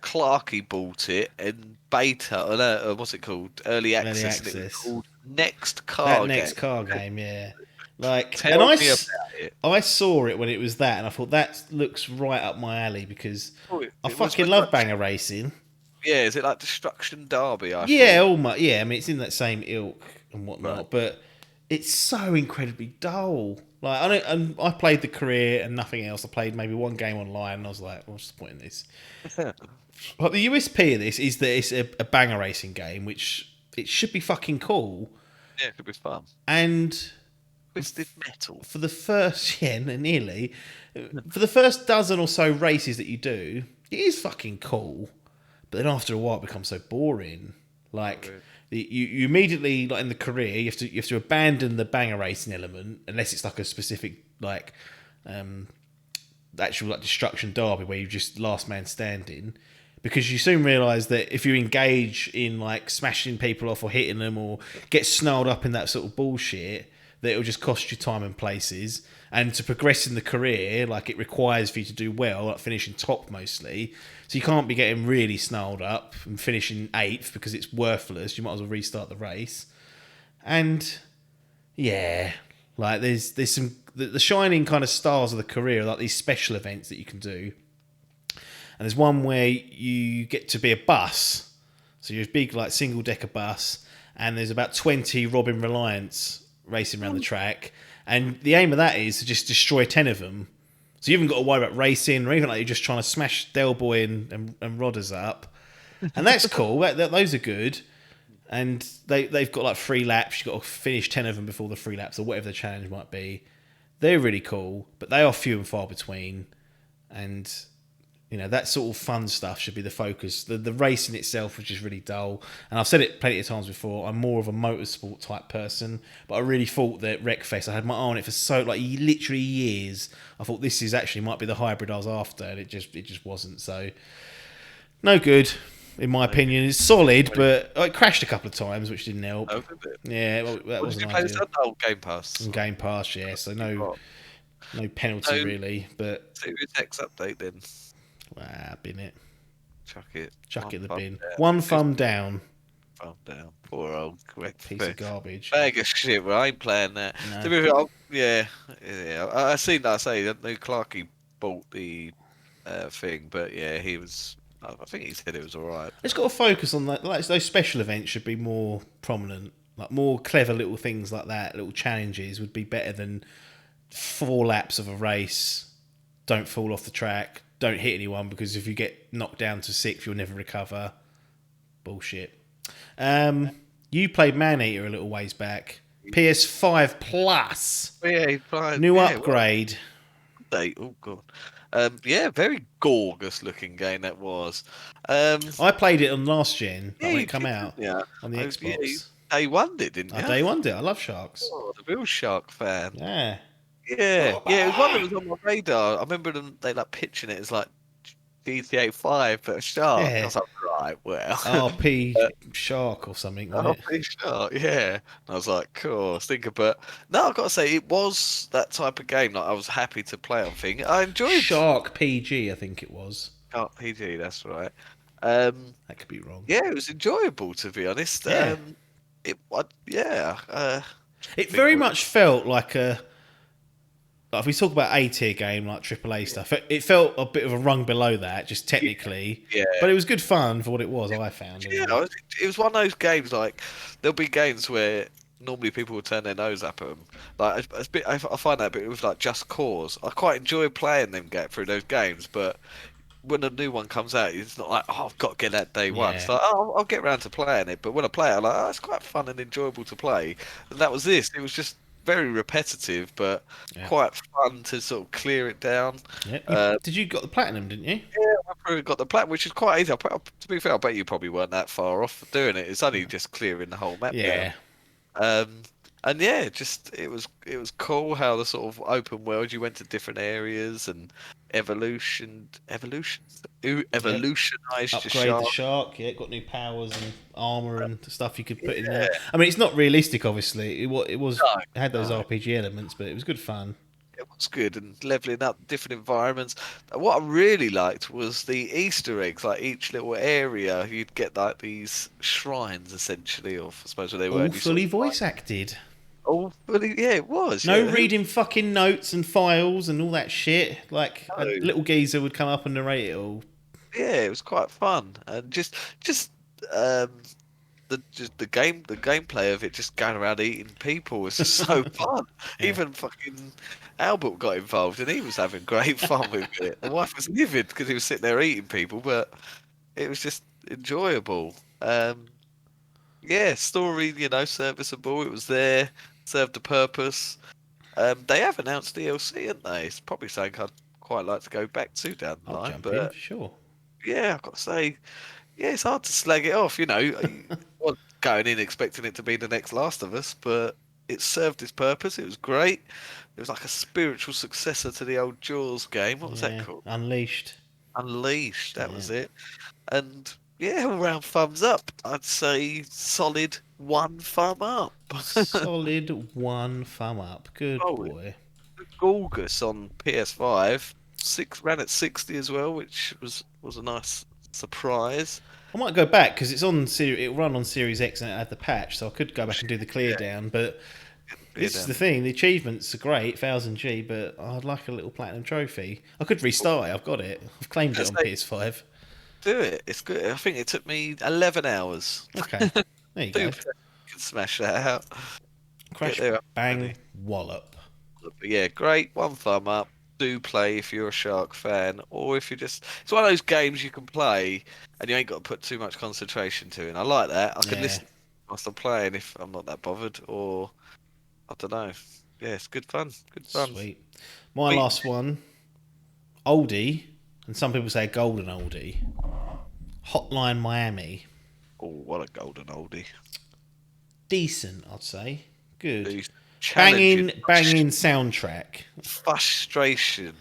Clarky bought it in beta, or what's it called? Early Early access, and it was access. called Next That Car next Game. car game, yeah. Like, and Tell me about it. I saw it when it was that, and I thought that looks right up my alley because Oh, I it was fucking with love like, banger racing. yeah, is it like Destruction Derby? I Yeah, thought. almost. Yeah, I mean it's in that same ilk and whatnot, Right. but it's so incredibly dull. Like I don't, and I played the career and nothing else. I played maybe one game online, and I was like, "What's the point in this?" But the USP of this is that it's a banger racing game, which it should be fucking cool. Yeah, it could be fun. And Twisted Metal. for the first, yeah, nearly, for the first dozen or so races that you do, it is fucking cool. But then after a while, it becomes so boring. Like Right. you immediately, like in the career, you have to abandon the banger racing element unless it's like a specific like actual like destruction derby where you just last man standing. Because you soon realise that if you engage in like smashing people off or hitting them or get snarled up in that sort of bullshit, that it'll just cost you time and places. And to progress in the career, like it requires for you to do well, like finishing top mostly. So you can't be getting really snarled up and finishing 8th because it's worthless. You might as well restart the race. And yeah, like there's some the shining kind of stars of the career, are like these special events that you can do. And there's one where you get to be a bus. So you're a big like single decker bus, and there's about 20 Robin Reliance racing around the track. And the aim of that is to just destroy 10 of them. So you haven't got to worry about racing, or even like you're just trying to smash Del Boy and Rodders up. And that's cool. Those are good. And they've got like 3 laps. You've got to finish 10 of them before the 3 laps, or whatever the challenge might be. They're really cool, but they are few and far between. And you know, that sort of fun stuff should be the focus. The racing itself was just really dull. And I've said it plenty of times before, I'm more of a motorsport type person. But I really thought that Wreckfest, I had my eye on it for so, like, literally years. I thought this is actually might be the hybrid I was after, and it just wasn't. So, no good, in my opinion. It's solid, but it crashed a couple of times, which didn't help. Oh, did it? Yeah, well, that What did you wasn't play this ideal. on? Oh, Game Pass. And Game Pass, yeah, so no penalty No. really, but Series X update then. bin it. Chuck it. Chuck it in the Thumb bin. down. One thumb down. Thumb down. Poor old quick Piece of garbage. bag of shit. Well, I ain't playing that. No. To be fair, yeah. I seen that. I say that Clarky bought the thing, but yeah, he was. I think he said it was alright. It's got to focus on that. Like, those special events should be more prominent. Like more clever little things like that, little challenges would be better than 4 laps of a race. Don't fall off the track. Don't hit anyone, because if you get knocked down to 6th, you'll never recover. Bullshit. You played Maneater a little ways back. PS5 Plus. Yeah, he played. New yeah, upgrade. Update. Oh god. Yeah, very gorgeous looking game that was. I played it on last gen, like when you it come did, out didn't ya? on the Yeah, Xbox. Day one did, didn't I you? day one did. I love sharks. Oh, the real shark fan. Yeah. Yeah, yeah, it was one that was on my radar. I remember they like pitching it as like GTA 5 but a shark. Yeah. I was like, right, well. RP Shark or something, wasn't it? RP shark, yeah. And I was like, cool. I was thinking, but no, I've got to say, it was that type of game. Like, I was happy to play on thing. I enjoyed Shark PG, I think it was. Shark PG, that's right. That could be wrong. Yeah, it was enjoyable, to be honest. Yeah. It very much felt like if we talk about A-tier game, like AAA stuff, it felt a bit of a rung below that, just technically. Yeah. But it was good fun for what it was, I found. Yeah, it was one of those games, like, there'll be games where normally people will turn their nose up at them. Like, I find that a bit with, like, Just Cause. I quite enjoy playing them through those games, but when a new one comes out, it's not like, oh, I've got to get that day one. It's like, oh, I'll get around to playing it. But when I play it, I'm like, oh, it's quite fun and enjoyable to play. And that was this. It was just very repetitive, but quite fun to sort of clear it down. Yeah. Did you got the platinum, didn't you? Yeah, I probably got the platinum, which is quite easy. To be fair, I bet you probably weren't that far off doing it. It's only just clearing the whole map. Yeah. And yeah, just it was cool how the sort of open world, you went to different areas and evolutionized your Upgrade shark. the shark, got new powers and armor and stuff you could put in there. I mean, it's not realistic, obviously. It had those RPG elements, but it was good fun. it was good, and leveling up different environments. What I really liked was the Easter eggs. Like each little area, you'd get like these shrines, essentially, or I suppose what they were. All And you sort fully of like, voice acted. oh, fully, yeah, it was. No Yeah, who reading fucking notes and files and all that shit. Like a knows? little geezer would come up and narrate it all. Yeah, it was quite fun, and just um the gameplay of it, just going around eating people, was just so fun. Yeah. Even fucking Albert got involved, and he was having great fun with it. The wife was livid because he was sitting there eating people, but it was just enjoyable. Yeah, story, serviceable. It was there, served a purpose. They have announced DLC, haven't they? It's probably something I'd quite like to go back to down the I'll line, jump in but for sure. yeah, I've got to say, yeah, it's hard to slag it off. I was going in expecting it to be the next Last of Us, but it served its purpose. It was great. It was like a spiritual successor to the old Jaws game. What was that Yeah. called? Unleashed. Unleashed. That Yeah. was it. And yeah, all round thumbs up. I'd say solid one thumb up. Solid one thumb up. Good Oh, boy. August on PS5. Ran at 60 as well, which was a nice surprise. I might go back because it's on. It'll run on Series X and it had the patch, so I could go back and do the clear Yeah, down. But yeah, this is the thing: the achievements are great, 1000G, but I'd like a little platinum trophy. I could restart it. I've got it. I've claimed it on PS5. do it. It's good. I think it took me 11 hours. Okay, there you go. 2% can smash that out. Get Crash, there up bang, ready. wallop. But yeah, great. One thumb up. Do play if you're a Shark fan, or if you're just. It's one of those games you can play and you ain't got to put too much concentration to. And I like that. I can Yeah, listen whilst I'm playing if I'm not that bothered, or I don't know. Yeah, it's good fun. Good fun. sweet. My Sweet. last one, oldie, and some people say golden oldie. Hotline Miami. Oh, what a golden oldie. Decent, I'd say. Good. These challenging Banging soundtrack. frustration.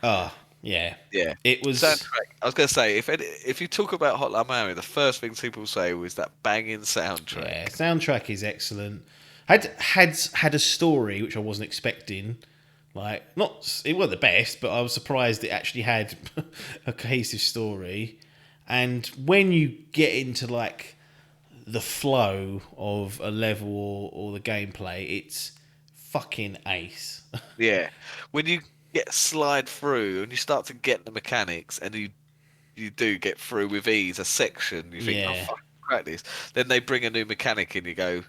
Ah, yeah. Yeah. It was. Soundtrack. I was going to say, if you talk about Hotline Miami, the first thing people say was that banging soundtrack. Yeah, soundtrack is excellent. Had a story which I wasn't expecting. Like, it wasn't the best, but I was surprised it actually had a cohesive story. And when you get into like the flow of a level or the gameplay, it's fucking ace. Yeah. When you slide through and you start to get the mechanics, and you do get through with ease a section, you think, oh, Yeah. fuck, crack this. Then they bring a new mechanic and you go,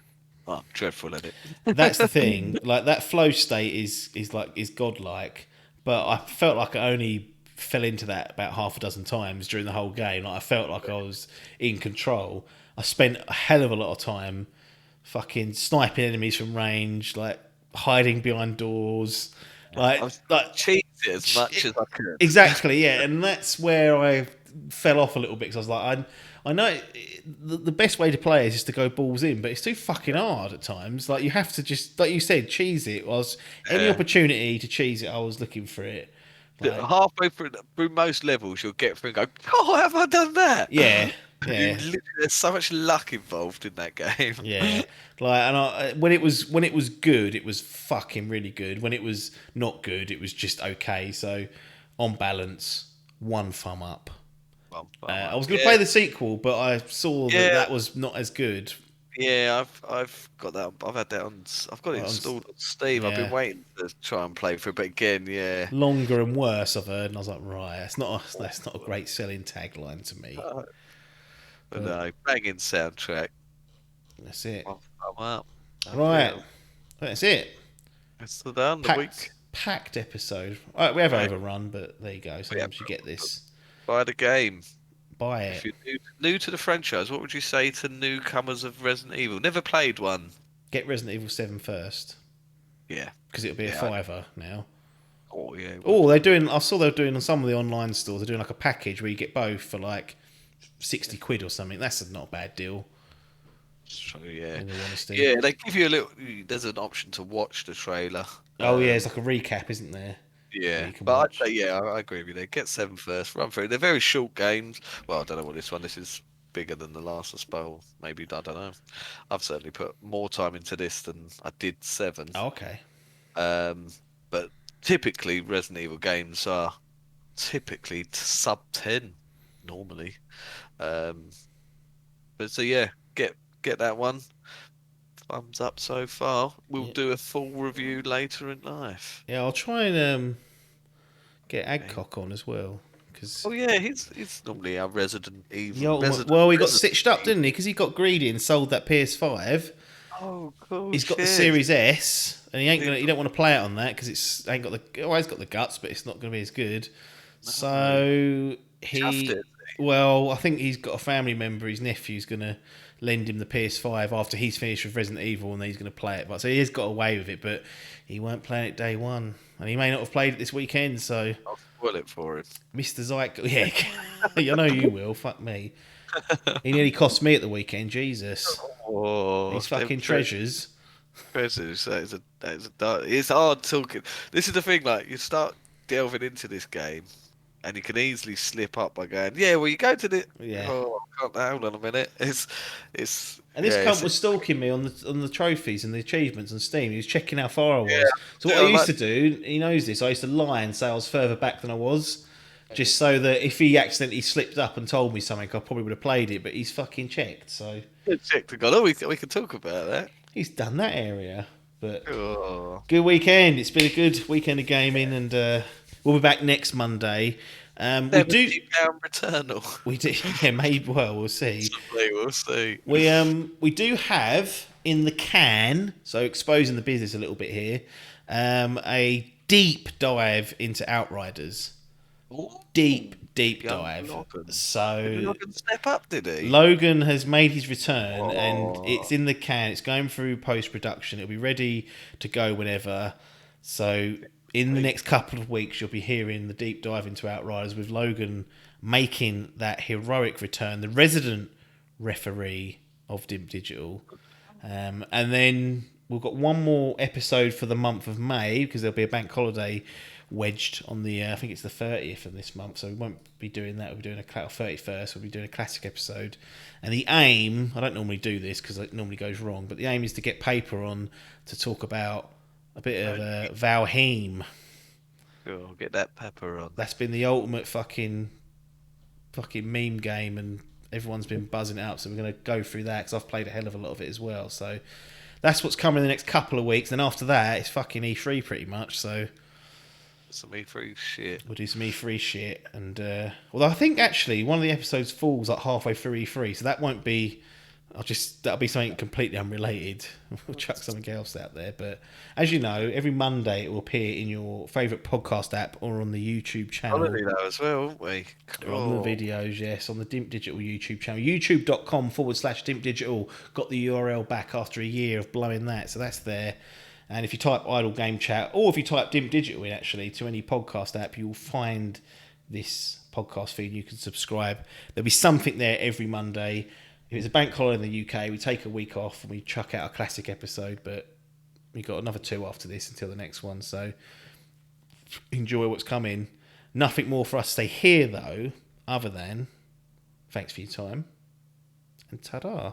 oh, dreadful, isn't it? That's the thing. Like that flow state is godlike, but I felt like I only fell into that about half a dozen times during the whole game. Like I felt like I was in control. I spent a hell of a lot of time fucking sniping enemies from range, like hiding behind doors, I was like cheating as much as I could. exactly, yeah. And that's where I fell off a little bit because I was like, I know the best way to play is just to go balls in, but it's too fucking hard at times. Like you have to just, like you said, cheese it. Was any Yeah. opportunity to cheese it, I was looking for it. Like, Halfway through most levels, you'll get through and go, oh, have I done that? yeah, yeah. There's so much luck involved in that game. Yeah, like when it was good, it was fucking really good. When it was not good, it was just okay. So, on balance, one thumb up. I was going to play the sequel, but I saw that was not as good. Yeah, I've got that. I've had that on. I've got it installed on Steam. I've been waiting to try and play for it, but again, yeah, longer and worse. I've heard, and I was like, right, that's not a great selling tagline to me. But no, banging soundtrack. That's it. One thumb up. Right, that's it. It's done. The week. Packed episode. All right, we have overrun, but there you go. Sometimes you get this. Buy the game. Buy If it. you're new to the franchise, what would you say to newcomers of Resident Evil? Never played one. Get Resident Evil 7 first. Yeah. Because it'll be a fiver now. Oh, yeah. Oh, they're doing. I saw they were doing on some of the online stores. They're doing like a package where you get both for like 60 quid or something. That's not a bad deal. So, yeah. In all honesty. Yeah, they give you a little. There's an option to watch the trailer. Oh yeah, it's like a recap, isn't there? Yeah, you can but watch. I'd say, yeah, I agree with you. There. Get 7 first, run through. They're very short games. Well, I don't know what this one. This is bigger than the last, I suppose. Maybe, I don't know. I've certainly put more time into this than I did 7. Oh, okay. But typically Resident Evil games are typically sub 10 normally. But so yeah, get that one. Thumbs up so far. We'll do a full review later in life. Yeah, I'll try and get Adcock on as well. Cause Oh yeah, he's normally our Resident the Evil. ultimate, he got stitched up, didn't he? Because he got greedy and sold that PS5. Oh, cool. He's got the shit. Series S, and he don't want to play it on that because it's ain't got the. Oh, he's got the guts, but it's not going to be as good. No. So Chuffed it. well, I think he's got a family member. His nephew's going to lend him the PS5 after he's finished with Resident Evil, and then he's going to play it. But so he has got away with it, but he weren't playing it day one, and he may not have played it this weekend. So I'll spoil it for him. Mr. Zyke, yeah, I know you will. Fuck me. He nearly cost me at the weekend. Jesus, Oh, these fucking treasures. Treasures. It's hard talking. This is the thing. Like you start delving into this game, and you can easily slip up by going, "Yeah, well, you go to the." Yeah. Oh, I can't. Hold on a minute. It's. And this yeah, cunt was stalking me on the trophies and the achievements on Steam. He was checking how far I was. Yeah. So what I used to do, he knows this, I used to lie and say I was further back than I was. Just so that if he accidentally slipped up and told me something, I probably would have played it, but he's fucking checked, so... checked and gone, oh, we can talk about that. He's done that area, but... Oh. Good weekend. It's been a good weekend of gaming, and we'll be back next Monday. We do... Returnal. We do, yeah, maybe, well, we'll see. We'll see. We do have in the can, so exposing the business a little bit here, a deep dive into Outriders. Ooh. Deep Young dive. Logan. So Logan step up, did he? Logan has made his return, and it's in the can. It's going through post-production. It'll be ready to go whenever. So in the next couple of weeks, you'll be hearing the deep dive into Outriders with Logan making that heroic return, the resident referee of Dimp Digital. And then we've got one more episode for the month of May, because there'll be a bank holiday wedged on the I think it's the 30th of this month, so we won't be doing that. We'll be doing a 31st. We'll be doing a classic episode, and the aim, I don't normally do this because it normally goes wrong, but the aim is to get Paper on to talk about a bit of Valheim. Oh, get that pepper on. That's been the ultimate fucking meme game, and everyone's been buzzing it up, so we're going to go through that because I've played a hell of a lot of it as well. So that's what's coming in the next couple of weeks. Then after that, it's fucking E3 pretty much. So some E3 shit. We'll do some E3 shit, and although I think actually one of the episodes falls like halfway through E3, so that won't be. That'll be something completely unrelated. We'll chuck something else out there. But as you know, every Monday it will appear in your favourite podcast app or on the YouTube channel. We'll do that as well, won't we? Cool. On the videos, yes, on the Dimp Digital YouTube channel. YouTube.com/Dimp Digital. Got the URL back after a year of blowing that, so that's there. And if you type Idle Game Chat, or if you type Dimp Digital in actually to any podcast app, you will find this podcast feed. You can subscribe. There'll be something there every Monday. If it's a bank holiday in the UK, we take a week off and we chuck out a classic episode, but we've got another 2 after this until the next one. So enjoy what's coming. Nothing more for us to say here, though, other than thanks for your time and ta-da.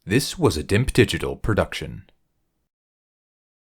This was a Dimp Digital production.